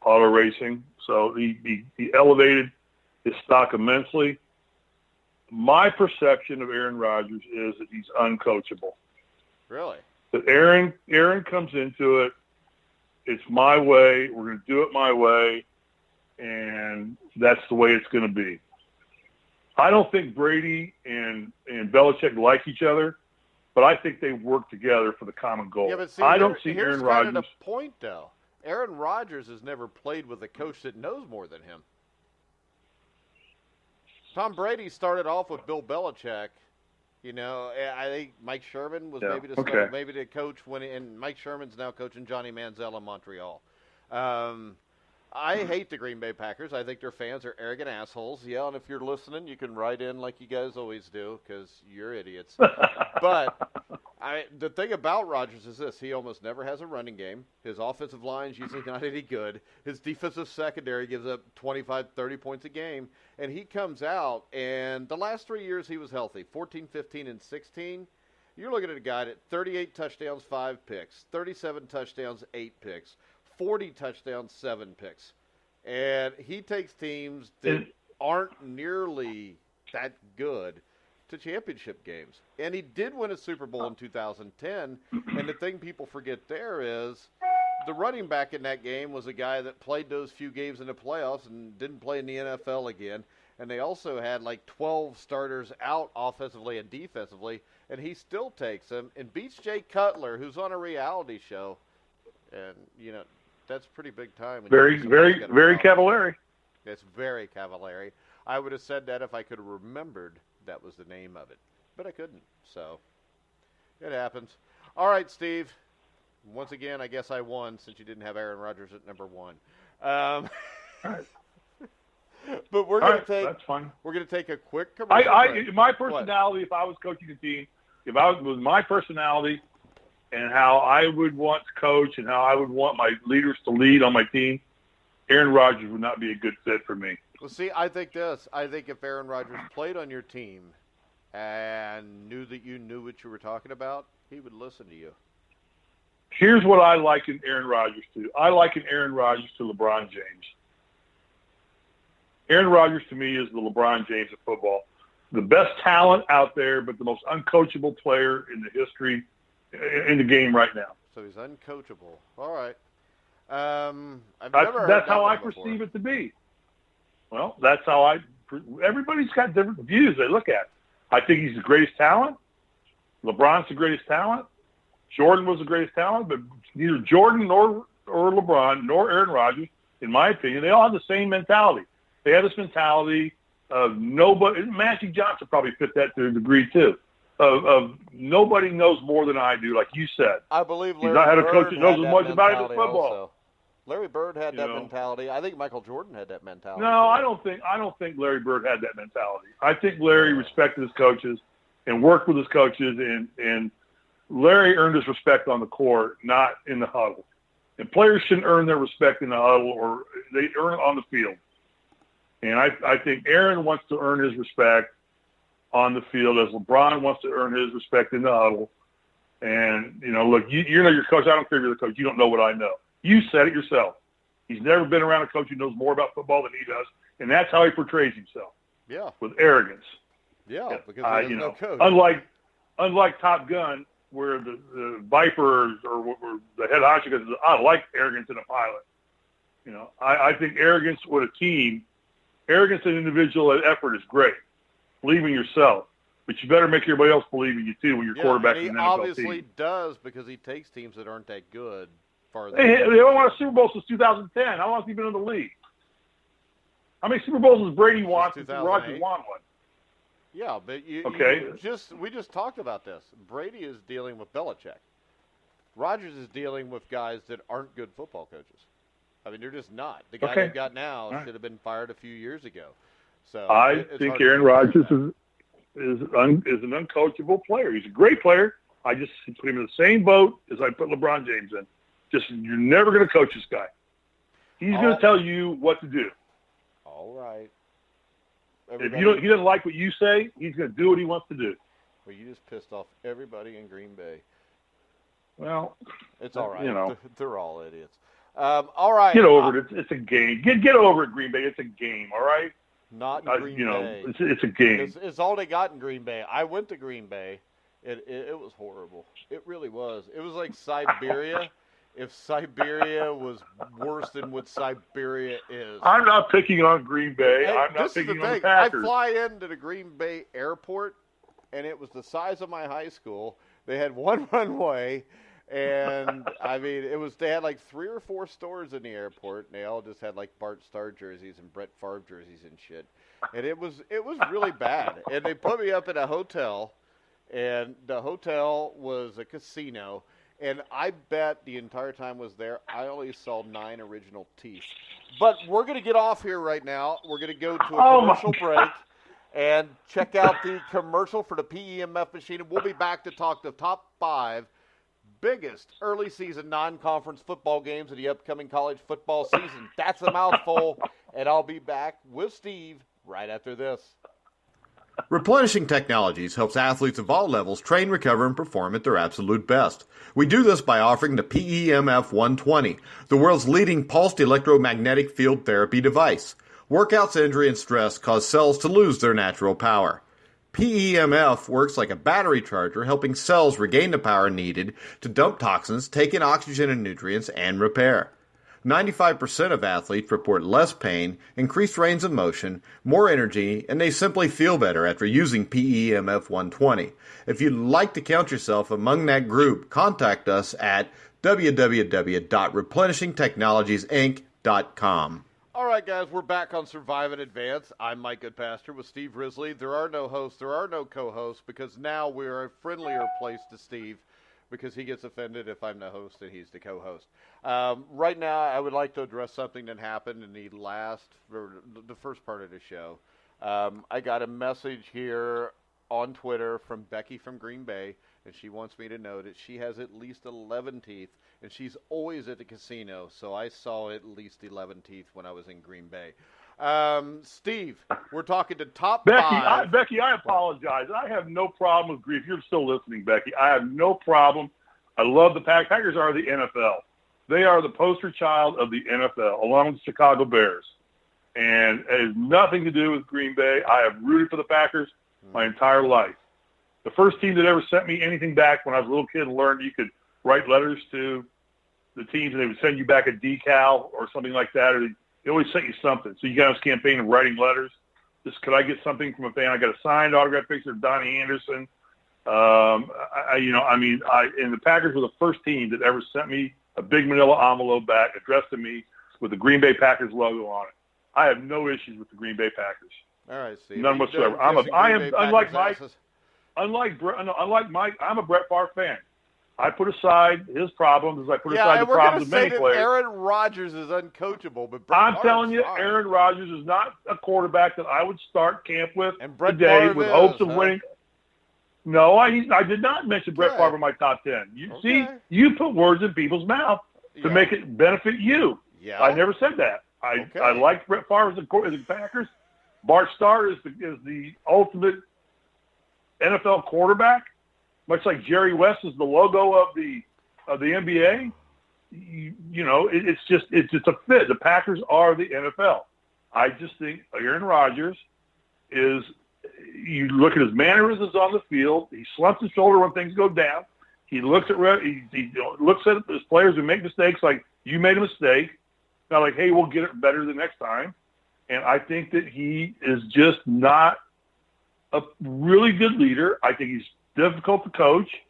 auto racing. So he elevated his stock immensely. My perception of Aaron Rodgers is that he's uncoachable. Really? That Aaron comes into it. It's my way. We're going to do it my way, and that's the way it's going to be. I don't think Brady and Belichick like each other, but I think they work together for the common goal. Yeah, but see, I don't see Aaron Rodgers. Here's kind of the point, though. Aaron Rodgers has never played with a coach that knows more than him. Tom Brady started off with Bill Belichick. You know, I think Mike Sherman was maybe the coach and Mike Sherman's now coaching Johnny Manziel in Montreal. I hate the Green Bay Packers. I think their fans are arrogant assholes. Yeah, and if you're listening, you can write in like you guys always do because you're idiots. But the thing about Rodgers is this. He almost never has a running game. His offensive line is usually not any good. His defensive secondary gives up 25, 30 points a game. And he comes out, and the last 3 years he was healthy, 14, 15, and 16. You're looking at a guy that 38 touchdowns, 5 picks, 37 touchdowns, 8 picks, 40 touchdowns, 7 picks. And he takes teams that aren't nearly that good to championship games. And he did win a Super Bowl in 2010. And the thing people forget there is the running back in that game was a guy that played those few games in the playoffs and didn't play in the NFL again. And they also had like 12 starters out offensively and defensively. And he still takes them and beats Jay Cutler, who's on a reality show. And, you know, that's pretty big time. Very cavalier. It's very cavalier. I would have said that if I could have remembered that was the name of it. But I couldn't. So it happens. All right, Steve. Once again, I guess I won since you didn't have Aaron Rodgers at number 1. All right. But we're going to take. That's fine. We're going to take a quick commercial break. My personality, if I was coaching a team, with my personality and how I would want to coach and how I would want my leaders to lead on my team, Aaron Rodgers would not be a good fit for me. Well, see, I think if Aaron Rodgers played on your team and knew that you knew what you were talking about, he would listen to you. Here's what I liken Aaron Rodgers to. I liken Aaron Rodgers to LeBron James. Aaron Rodgers, to me, is the LeBron James of football. The best talent out there, but the most uncoachable player in the history in the game right now. So he's uncoachable. All right. That's how I perceive it to be. Well, that's how everybody's got different views they look at. I think he's the greatest talent. LeBron's the greatest talent. Jordan was the greatest talent, but neither Jordan nor LeBron nor Aaron Rodgers, in my opinion, they all have the same mentality. They have this mentality of nobody. Magic Johnson probably fit that to a degree too. Of nobody knows more than I do, like you said. I believe Larry He's not had a Bird coach that knows as much about it as football. Also. Larry Bird had that mentality. I think Michael Jordan had that mentality. No, I don't think Larry Bird had that mentality. I think Larry respected his coaches and worked with his coaches, and Larry earned his respect on the court, not in the huddle. And players shouldn't earn their respect in the huddle, or they earn it on the field. And I think Aaron wants to earn his respect on the field as LeBron wants to earn his respect in the huddle. And, look, you know your coach. I don't care if you're the coach. You don't know what I know. You said it yourself. He's never been around a coach who knows more about football than he does, and that's how he portrays himself. Yeah. With arrogance. Yeah, because he has no coach. Unlike Top Gun, where the Viper or the head honcho goes, I like arrogance in a pilot. I think arrogance with a team, arrogance in individual effort is great. Believe in yourself. But you better make everybody else believe in you, too, when you're quarterbacking an NFL team. He obviously does, because he takes teams that aren't that good farther. They haven't won a Super Bowl since 2010. How long has he been in the league? How many Super Bowls has Brady won since Rodgers won one? Yeah, but we just talked about this. Brady is dealing with Belichick. Rodgers is dealing with guys that aren't good football coaches. I mean, they're just not. The guy they've got now should have been fired a few years ago. So I think Aaron Rodgers is an uncoachable player. He's a great player. I just put him in the same boat as I put LeBron James in. Just, you're never going to coach this guy. He's going to tell you what to do. All right. Everybody, if he doesn't like what you say, he's going to do what he wants to do. Well, you just pissed off everybody in Green Bay. Well, it's all right. They're all idiots. All right. Get over it. It's a game. Get over it, Green Bay. It's a game, all right? Not in Green Bay. It's a game. It's all they got in Green Bay. I went to Green Bay. It was horrible. It really was. It was like Siberia. If Siberia was worse than what Siberia is. I'm not picking on Green Bay. Hey, I'm not picking on the Packers. I fly into the Green Bay airport, and it was the size of my high school. They had one runway, and I mean, they had like 3 or 4 stores in the airport, and they all just had like Bart Starr jerseys and Brett Favre jerseys and shit. And it was really bad. And they put me up in a hotel, and the hotel was a casino. And I bet the entire time I was there, I only saw 9 original teeth. But we're going to get off here right now. We're going to go to a commercial break and check out the commercial for the PEMF machine. And we'll be back to talk the top 5 biggest early season non-conference football games of the upcoming college football season. That's a mouthful. And I'll be back with Steve right after this. Replenishing Technologies helps athletes of all levels train, recover, and perform at their absolute best. We do this by offering the PEMF 120, the world's leading pulsed electromagnetic field therapy device. Workouts, injury, and stress cause cells to lose their natural power. PEMF works like a battery charger, helping cells regain the power needed to dump toxins, take in oxygen and nutrients, and repair. 95% of athletes report less pain, increased range of motion, more energy, and they simply feel better after using PEMF 120. If you'd like to count yourself among that group, contact us at www.replenishingtechnologiesinc.com. All right, guys, we're back on Survive in Advance. I'm Mike Goodpaster with Steve Risley. There are no hosts, there are no co-hosts, because now we're a friendlier place to Steve, because he gets offended if I'm the host and he's the co-host. Right now, I would like to address something that happened in the first part of the show. I got a message here on Twitter from Becky from Green Bay, and she wants me to know that she has at least 11 teeth, and she's always at the casino, so I saw at least 11 teeth when I was in Green Bay. Steve, we're talking to top five. Becky, I apologize. I have no problem with grief. You're still listening, Becky. I have no problem. I love the Packers. Packers are the NFL. They are the poster child of the NFL, along with the Chicago Bears. And it has nothing to do with Green Bay. I have rooted for the Packers my entire life. The first team that ever sent me anything back when I was a little kid and learned you could write letters to the teams and they would send you back a decal or something like that, or they always sent you something. So you got on this campaign of writing letters. Just, could I get something from a fan? I got a signed autographed picture of Donnie Anderson. And the Packers were the first team that ever sent me a big manila envelope back addressed to me with the Green Bay Packers logo on it. I have no issues with the Green Bay Packers. All right, Steve. None whatsoever. Unlike Mike, I'm a Brett Favre fan. I put aside his problems as I put aside the problems of many players. Aaron Rodgers is uncoachable, but I'm telling you, Aaron Rodgers is not a quarterback that I would start camp with today with hopes of winning. No, I did not mention Brett Favre in my top 10. You put words in people's mouth to make it benefit you. Yeah. I never said that. I liked Brett Favre as the Packers. Bart Starr is the ultimate NFL quarterback, much like Jerry West is the logo of the NBA. It's just a fit. The Packers are the NFL. I just think Aaron Rodgers is. You look at his mannerisms on the field. He slumps his shoulder when things go down. He looks at his players who make mistakes like you made a mistake. Not like, hey, we'll get it better the next time. And I think that he is just not a really good leader. I think he's difficult to coach,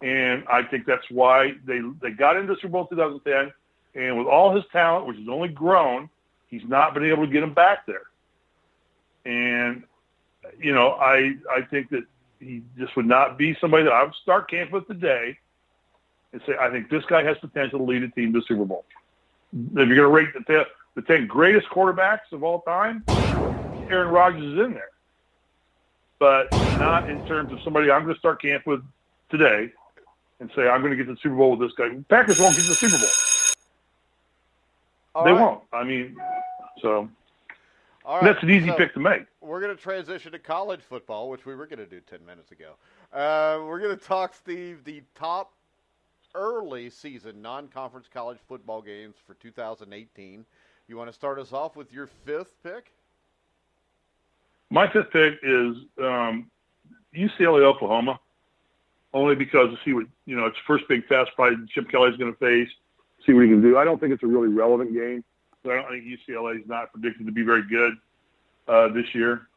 and I think that's why they got into Super Bowl 2010. And with all his talent, which has only grown, he's not been able to get him back there. And I think that he just would not be somebody that I would start camp with today and say, I think this guy has potential to lead a team to the Super Bowl. If you're going to rate the 10 greatest quarterbacks of all time, Aaron Rodgers is in there. But not in terms of somebody I'm going to start camp with today. and say, I'm going to get to the Super Bowl with this guy. Packers won't get to the Super Bowl. They won't. I mean, so that's an easy pick to make. We're going to transition to college football, which we were going to do 10 minutes ago. We're going to talk, Steve, the top early season non-conference college football games for 2018. You want to start us off with your fifth pick? My fifth pick is UCLA, Oklahoma, only because to see what, it's first big test probably Chip Kelly's going to face, see what he can do. I don't think it's a really relevant game. I don't think UCLA is not predicted to be very good this year.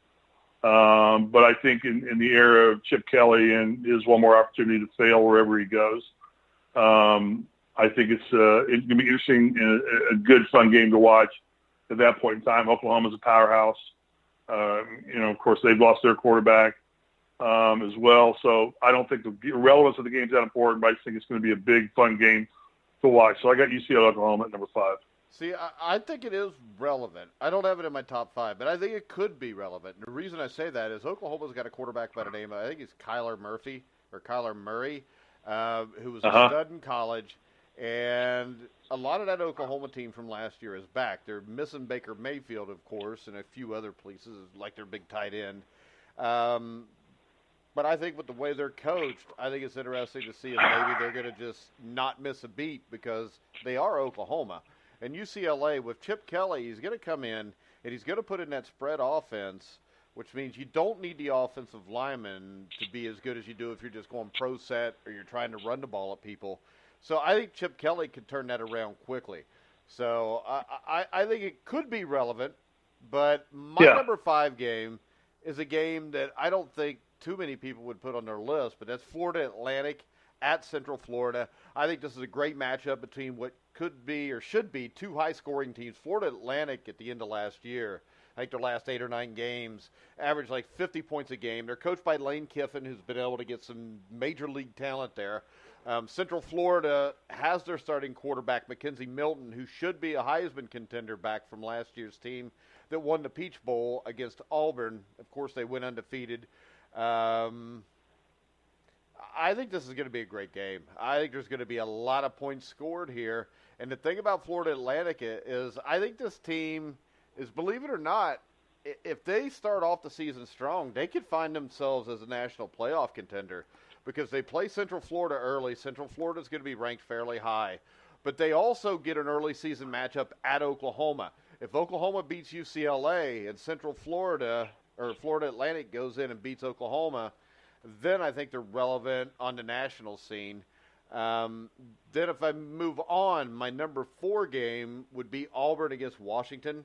But I think in the era of Chip Kelly and his one more opportunity to fail wherever he goes, I think it's going to be interesting and a good, fun game to watch at that point in time. Oklahoma's a powerhouse. Of course, they've lost their quarterback as well. So I don't think the relevance of the game is that important, but I just think it's going to be a big, fun game to watch. So I got UCLA, Oklahoma at number 5. See, I think it is relevant. I don't have it in my top 5, but I think it could be relevant. And the reason I say that is Oklahoma's got a quarterback by the name of, I think it's Kyler Murray, who was a stud in college. And a lot of that Oklahoma team from last year is back. They're missing Baker Mayfield, of course, and a few other places, like their big tight end. But I think with the way they're coached, I think it's interesting to see if maybe they're going to just not miss a beat because they are Oklahoma. And UCLA, with Chip Kelly, he's going to come in and he's going to put in that spread offense, which means you don't need the offensive lineman to be as good as you do if you're just going pro set or you're trying to run the ball at people. So I think Chip Kelly could turn that around quickly. So I think it could be relevant, but my number 5 game is a game that I don't think too many people would put on their list, but that's Florida Atlantic at Central Florida. I think this is a great matchup between what could be or should be two high-scoring teams. Florida Atlantic at the end of last year, I think their last 8 or 9 games, averaged like 50 points a game. They're coached by Lane Kiffin, who's been able to get some major league talent there. Central Florida has their starting quarterback, Mackenzie Milton, who should be a Heisman contender back from last year's team that won the Peach Bowl against Auburn. Of course, they went undefeated. I think this is going to be a great game. I think there's going to be a lot of points scored here. And the thing about Florida Atlantic is I think this team is, believe it or not, if they start off the season strong, they could find themselves as a national playoff contender because they play Central Florida early. Central Florida is going to be ranked fairly high. But they also get an early season matchup at Oklahoma. If Oklahoma beats UCLA and Central Florida or Florida Atlantic goes in and beats Oklahoma, then I think they're relevant on the national scene. Then if I move on, my number 4 game would be Auburn against Washington.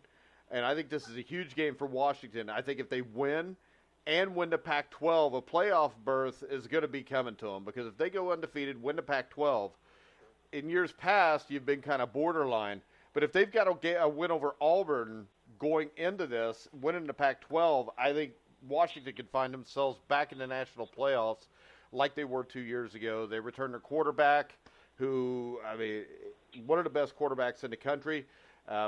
And I think this is a huge game for Washington. I think if they win and win the Pac-12, a playoff berth is going to be coming to them. Because if they go undefeated, win the Pac-12, in years past, you've been kind of borderline. But if they've got a win over Auburn going into this, winning the Pac-12, I think Washington could find themselves back in the national playoffs like they were 2 years ago. They returned their quarterback, who, one of the best quarterbacks in the country.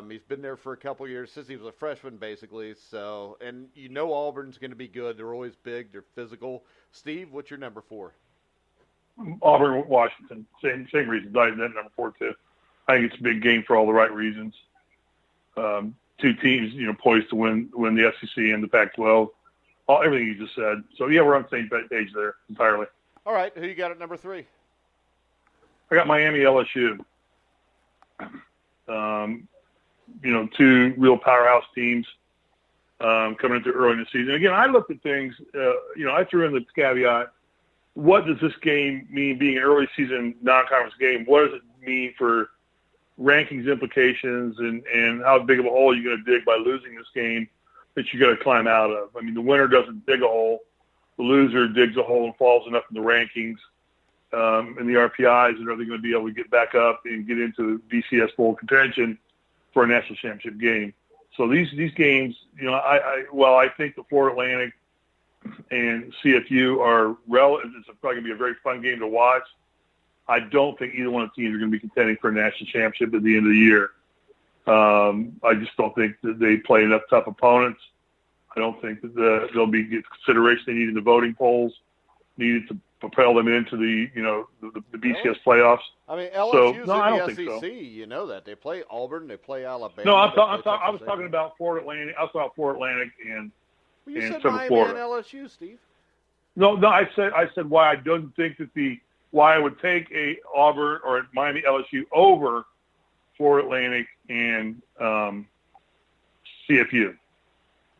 He's been there for a couple of years since he was a freshman, basically. So, and Auburn's going to be good. They're always big. They're physical. Steve, what's your number 4? Auburn, Washington. Same reasons. I had that number 4 too. I think it's a big game for all the right reasons. Two teams, poised to win the SEC and the Pac-12. Everything you just said. So, yeah, we're on the same page there entirely. All right. Who you got at number 3? I got Miami, LSU. Two real powerhouse teams coming into early in the season. Again, I looked at things, I threw in the caveat, what does this game mean being an early season non-conference game? What does it mean for rankings implications and how big of a hole are you going to dig by losing this game that you got to climb out of? I mean, the winner doesn't dig a hole. The loser digs a hole and falls enough in the rankings and the RPIs, and are they going to be able to get back up and get into BCS bowl contention for a national championship game? So these games, I think the Florida Atlantic and CFU are relevant. It's probably going to be a very fun game to watch. I don't think either one of the teams are going to be contending for a national championship at the end of the year. I just don't think that they play enough tough opponents. I don't think that they'll be get consideration they need in the voting polls needed propel them into the BCS playoffs. I mean, LSU's no, I don't in the think SEC. so. You know that. They play Auburn. They play Alabama. No, I was talking about Florida Atlantic. I was talking about Florida Atlantic and you said Central Miami Florida. and LSU, Steve. No, I said why I don't think that why I would take a Auburn or Miami LSU over Florida Atlantic and CFU.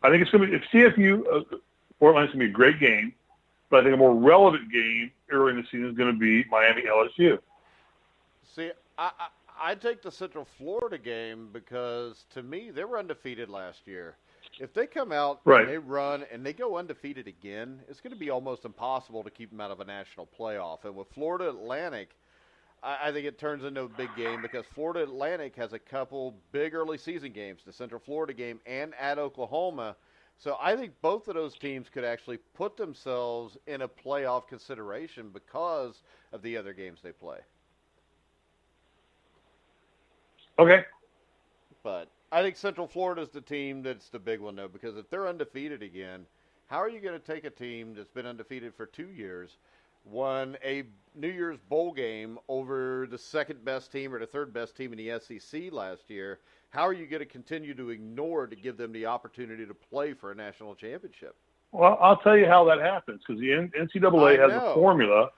I think it's going to be, if CFU, Florida Atlantic's going to be a great game, but I think a more relevant game early in the season is going to be Miami LSU. See, I take the Central Florida game because, to me, they were undefeated last year. If they come out and they run and they go undefeated again, it's going to be almost impossible to keep them out of a national playoff. And with Florida Atlantic, I think it turns into a big game because Florida Atlantic has a couple big early season games, the Central Florida game and at Oklahoma. So I think both of those teams could actually put themselves in a playoff consideration because of the other games they play. Okay. But I think Central Florida is the team that's the big one, though, because if they're undefeated again, how are you going to take a team that's been undefeated for 2 years, won a New Year's Bowl game over the second best team or the third best team in the SEC last year? How are you going to continue to ignore to give them the opportunity to play for a national championship? Well, I'll tell you how that happens because the NCAA has a formula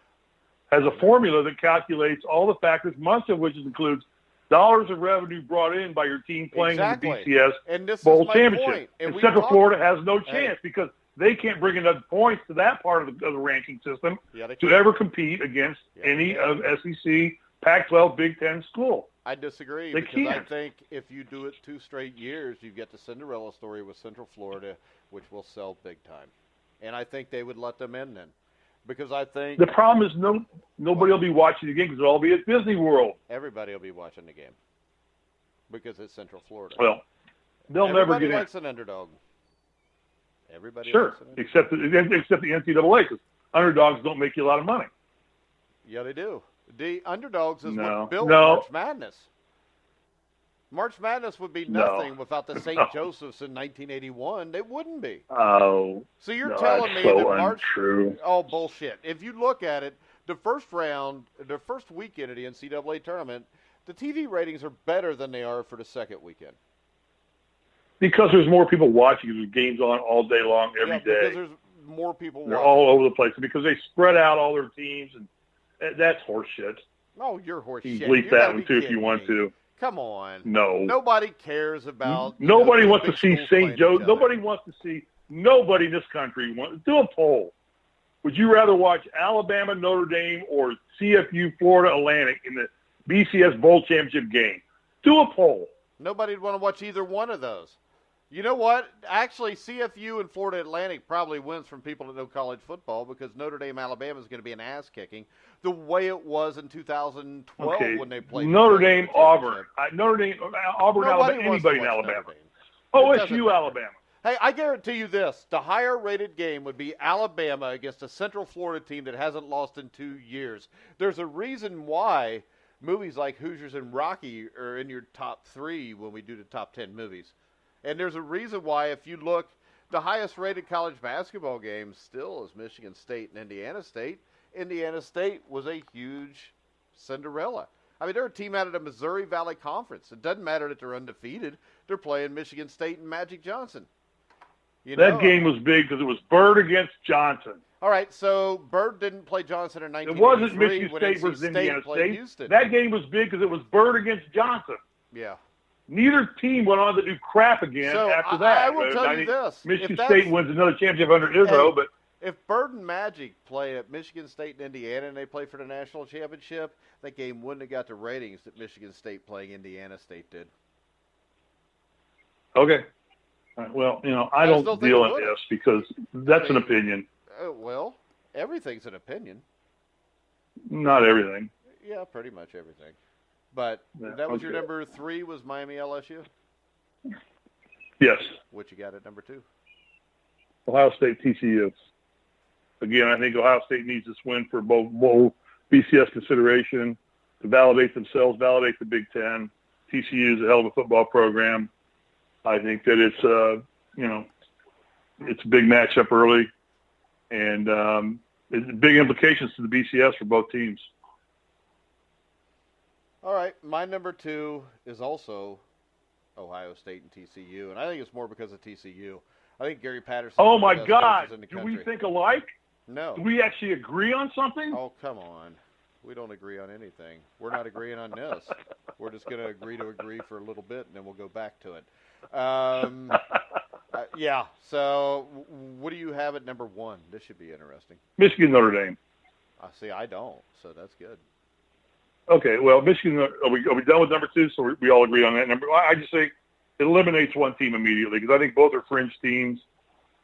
that calculates all the factors, much of which includes dollars of revenue brought in by your team playing in the BCS Bowl Championship. And Central Florida has no chance because they can't bring enough points to that part of the ranking system to ever compete against any of SEC, Pac-12, Big Ten school. I disagree they because can't. I think if you do it 2 straight years, you get the Cinderella story with Central Florida, which will sell big time. And I think they would let them in then. Because I think the problem is nobody will be watching the game because it'll all be at Disney World. Everybody will be watching the game because it's Central Florida. Well, they'll never get in. Everybody likes an underdog. Everybody sure, likes an underdog. except the NCAA because underdogs don't make you a lot of money. Yeah, they do. The underdogs is what built No. March Madness. March Madness would be nothing without the St. Joseph's in 1981. It wouldn't be. Oh. So you're telling me so that March? Untrue. Oh, bullshit! If you look at it, the first round, the first weekend of the NCAA tournament, the TV ratings are better than they are for the second weekend. Because there's more people watching. There's games on all day long, every day. Because there's more people They're watching. all over the place. Because they spread out all their teams, and that's horseshit. Oh, you're horseshit. You can bleep that one, too, if you want to. Come on. No. Nobody cares about. Nobody wants to see St. Joe. Nobody wants to see. Nobody in this country wants. Do a poll. Would you rather watch Alabama, Notre Dame, or CFU, Florida Atlantic in the BCS Bowl Championship game? Do a poll. Nobody'd want to watch either one of those. You know what? Actually, CFU and Florida Atlantic probably wins from people that know college football because Notre Dame, Alabama is going to be an ass-kicking the way it was in 2012 when they played. Notre Dame, Auburn. Notre Dame, Auburn, Alabama, anybody in Alabama. OSU, Alabama. Hey, I guarantee you this. The higher-rated game would be Alabama against a Central Florida team that hasn't lost in 2 years. There's a reason why movies like Hoosiers and Rocky are in your top 3 when we do the top 10 movies. And there's a reason why, if you look, the highest-rated college basketball game still is Michigan State and Indiana State. Indiana State was a huge Cinderella. I mean, they're a team out of the Missouri Valley Conference. It doesn't matter that they're undefeated. They're playing Michigan State and Magic Johnson. That game was big because it was Bird against Johnson. All right, so Bird didn't play Johnson in 1983. It wasn't Michigan State versus Indiana State. Houston. That game was big because it was Bird against Johnson. Yeah. Neither team went on to do crap again after that. I will tell you this. Michigan State wins another championship under Izzo, but if Bird and Magic play at Michigan State and Indiana and they play for the national championship, that game wouldn't have got the ratings that Michigan State playing Indiana State did. Okay. Well, I don't deal in this because that's an opinion. Well, everything's an opinion. Not everything. Yeah, pretty much everything. But that was your number 3 was Miami LSU? Yes. What you got at number 2? Ohio State TCU. Again, I think Ohio State needs this win for both BCS consideration to validate themselves, validate the Big Ten. TCU is a hell of a football program. I think that it's it's a big matchup early, and big implications to the BCS for both teams. All right, my number 2 is also Ohio State and TCU, and I think it's more because of TCU. I think Gary Patterson. Oh my God! In the Do country. we think alike? No. Do we actually agree on something? Oh, come on. We don't agree on anything. We're not agreeing on this. We're just going to agree for a little bit, and then we'll go back to it. Yeah. So, what do you have at number 1? This should be interesting. Michigan, Notre Dame. See, I don't. So that's good. Okay. Well, Michigan. Are we done with number 2? So we all agree on that number. I just think it eliminates one team immediately because I think both are fringe teams.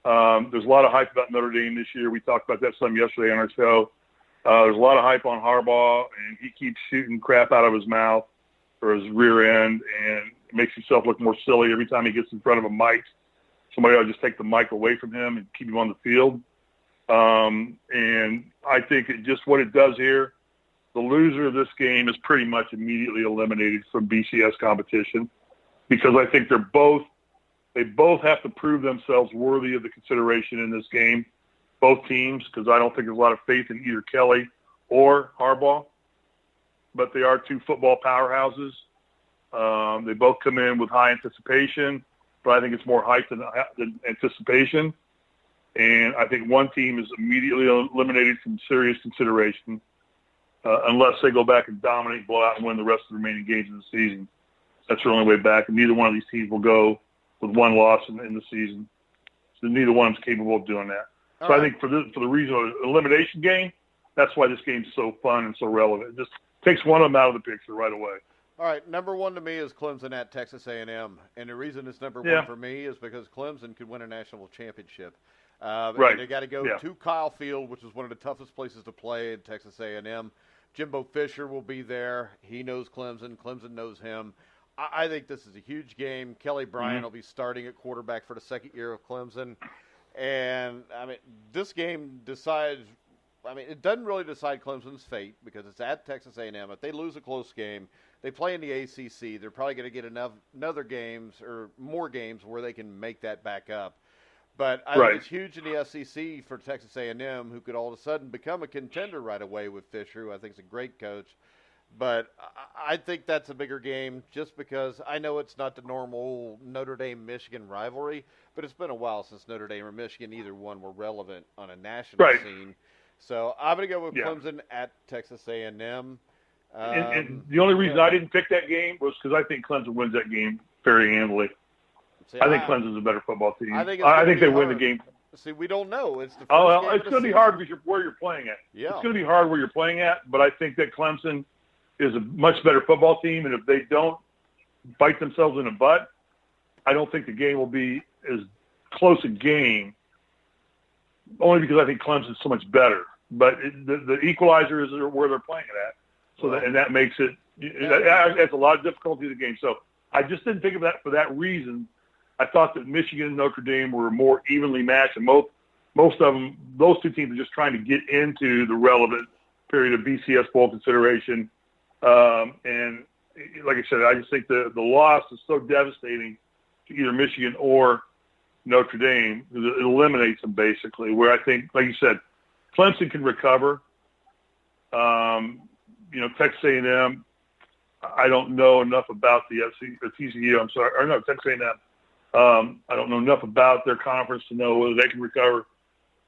There's a lot of hype about Notre Dame this year. We talked about that some yesterday on our show. There's a lot of hype on Harbaugh, and he keeps shooting crap out of his mouth or his rear end and makes himself look more silly every time he gets in front of a mic. Somebody ought to just take the mic away from him and keep him on the field. And I think what it does here, the loser of this game is pretty much immediately eliminated from BCS competition because I think they both have to prove themselves worthy of the consideration in this game, both teams, because I don't think there's a lot of faith in either Kelly or Harbaugh. But they are 2 football powerhouses. They both come in with high anticipation, but I think it's more hype than anticipation. And I think one team is immediately eliminated from serious consideration unless they go back and dominate, blow out, and win the rest of the remaining games of the season. That's their only way back, and neither one of these teams will go with 1 loss in the season. So neither one is capable of doing that. So I think for the reason of the elimination game, that's why this game's so fun and so relevant. It just takes one of them out of the picture right away. All right, number 1 to me is Clemson at Texas A&M, and the reason it's number 1 for me is because Clemson could win a national championship. Right. They got to go to Kyle Field, which is one of the toughest places to play in Texas A&M. Jimbo Fisher will be there. He knows Clemson. Clemson knows him. I think this is a huge game. Kelly Bryant will be starting at quarterback for the second year of Clemson. And, this game decides – it doesn't really decide Clemson's fate because it's at Texas A&M. If they lose a close game, they play in the ACC. They're probably going to get another games or more games where they can make that back up. But I think it's huge in the SEC for Texas A&M, who could all of a sudden become a contender right away with Fisher, who I think is a great coach. But I think that's a bigger game just because I know it's not the normal Notre Dame-Michigan rivalry, but it's been a while since Notre Dame or Michigan, either one, were relevant on a national scene. So I'm going to go with Clemson at Texas A&M. And the only reason I didn't pick that game was because I think Clemson wins that game very handily. See, I think Clemson's a better football team. I think they win the game. See, we don't know. It's the first game it's going to be hard because where you're playing at. Yeah. It's going to be hard where you're playing at, but I think that Clemson is a much better football team, and if they don't bite themselves in the butt, I don't think the game will be as close a game, only because I think Clemson's so much better. But the equalizer is where they're playing it at, so that makes it adds a lot of difficulty to the game. So I just didn't think of that for that reason. I thought that Michigan and Notre Dame were more evenly matched, and most of them, those 2 teams are just trying to get into the relevant period of BCS bowl consideration. And like I said, I just think the loss is so devastating to either Michigan or Notre Dame. It eliminates them basically, where I think, like you said, Clemson can recover. Texas A&M, I don't know enough about the TCU. I'm sorry, or no, Texas A&M. I don't know enough about their conference to know whether they can recover,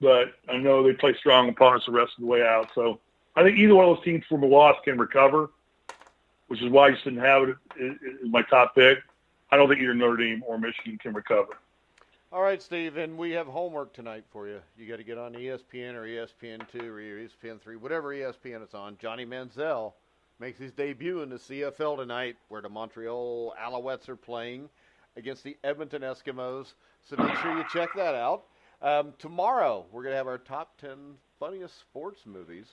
but I know they play strong opponents the rest of the way out. So I think either one of those teams from a loss can recover, which is why I just didn't have it as my top pick. I don't think either Notre Dame or Michigan can recover. All right, Steve, and we have homework tonight for you. You got to get on ESPN or ESPN2 or ESPN3, whatever ESPN it's on. Johnny Manziel makes his debut in the CFL tonight, where the Montreal Alouettes are playing against the Edmonton Eskimos. So make sure you check that out. Tomorrow, we're going to have our top 10 funniest sports movies.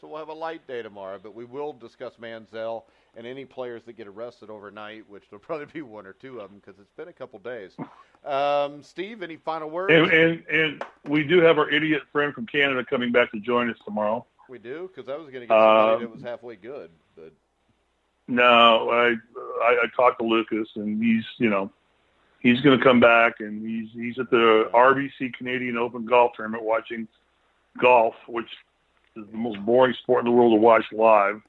So we'll have a light day tomorrow, but we will discuss Manziel and any players that get arrested overnight, which there'll probably be 1 or 2 of them because it's been a couple days. Steve, any final words? And we do have our idiot friend from Canada coming back to join us tomorrow. We do? Because I was going to get somebody that was halfway good. But no, I talked to Lucas, and he's going to come back, and he's at the RBC Canadian Open Golf Tournament watching golf, which is the most boring sport in the world to watch live.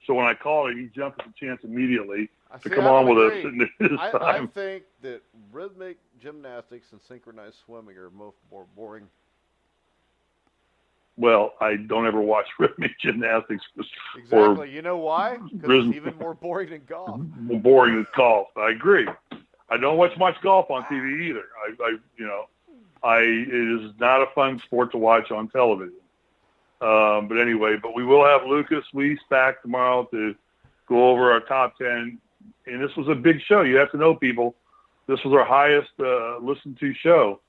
So when I called him, he jumped at the chance immediately to come on with us at this time. I think that rhythmic gymnastics and synchronized swimming are more boring. Well, I don't ever watch rhythmic gymnastics. Exactly. You know why? Because it's even more boring than golf. More boring than golf. I agree. I don't watch much golf on TV either. It is not a fun sport to watch on television. But anyway, we will have Lucas Weiss back tomorrow to go over our top 10. And this was a big show. You have to know, people, this was our highest listened to show.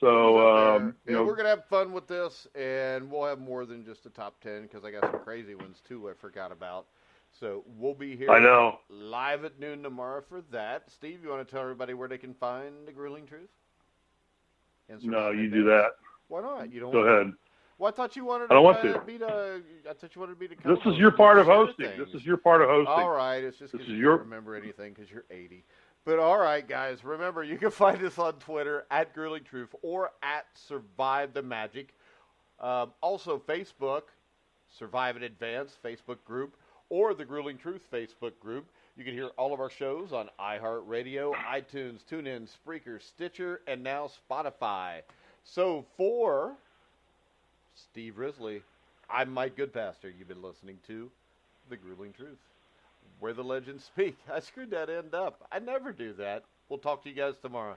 So, we're going to have fun with this, and we'll have more than just the top 10 because I got some crazy ones, too, I forgot about. So we'll be here live at noon tomorrow for that. Steve, you want to tell everybody where they can find The Grueling Truth? No, you do that. Why not? You don't Go ahead. Well, I thought you wanted to. I don't want to. I thought you wanted to be the. This is your part of hosting. This is your part of hosting. All right, it's just because you don't remember anything because you're 80. But all right, guys, remember you can find us on Twitter at Grueling Truth or at Survive the Magic. Also, Facebook, Survive in Advance Facebook group or the Grueling Truth Facebook group. You can hear all of our shows on iHeartRadio, iTunes, TuneIn, Spreaker, Stitcher, and now Spotify. So for Steve Risley, I'm Mike Goodpaster. You've been listening to The Grueling Truth, where the legends speak. I screwed that end up. I never do that. We'll talk to you guys tomorrow.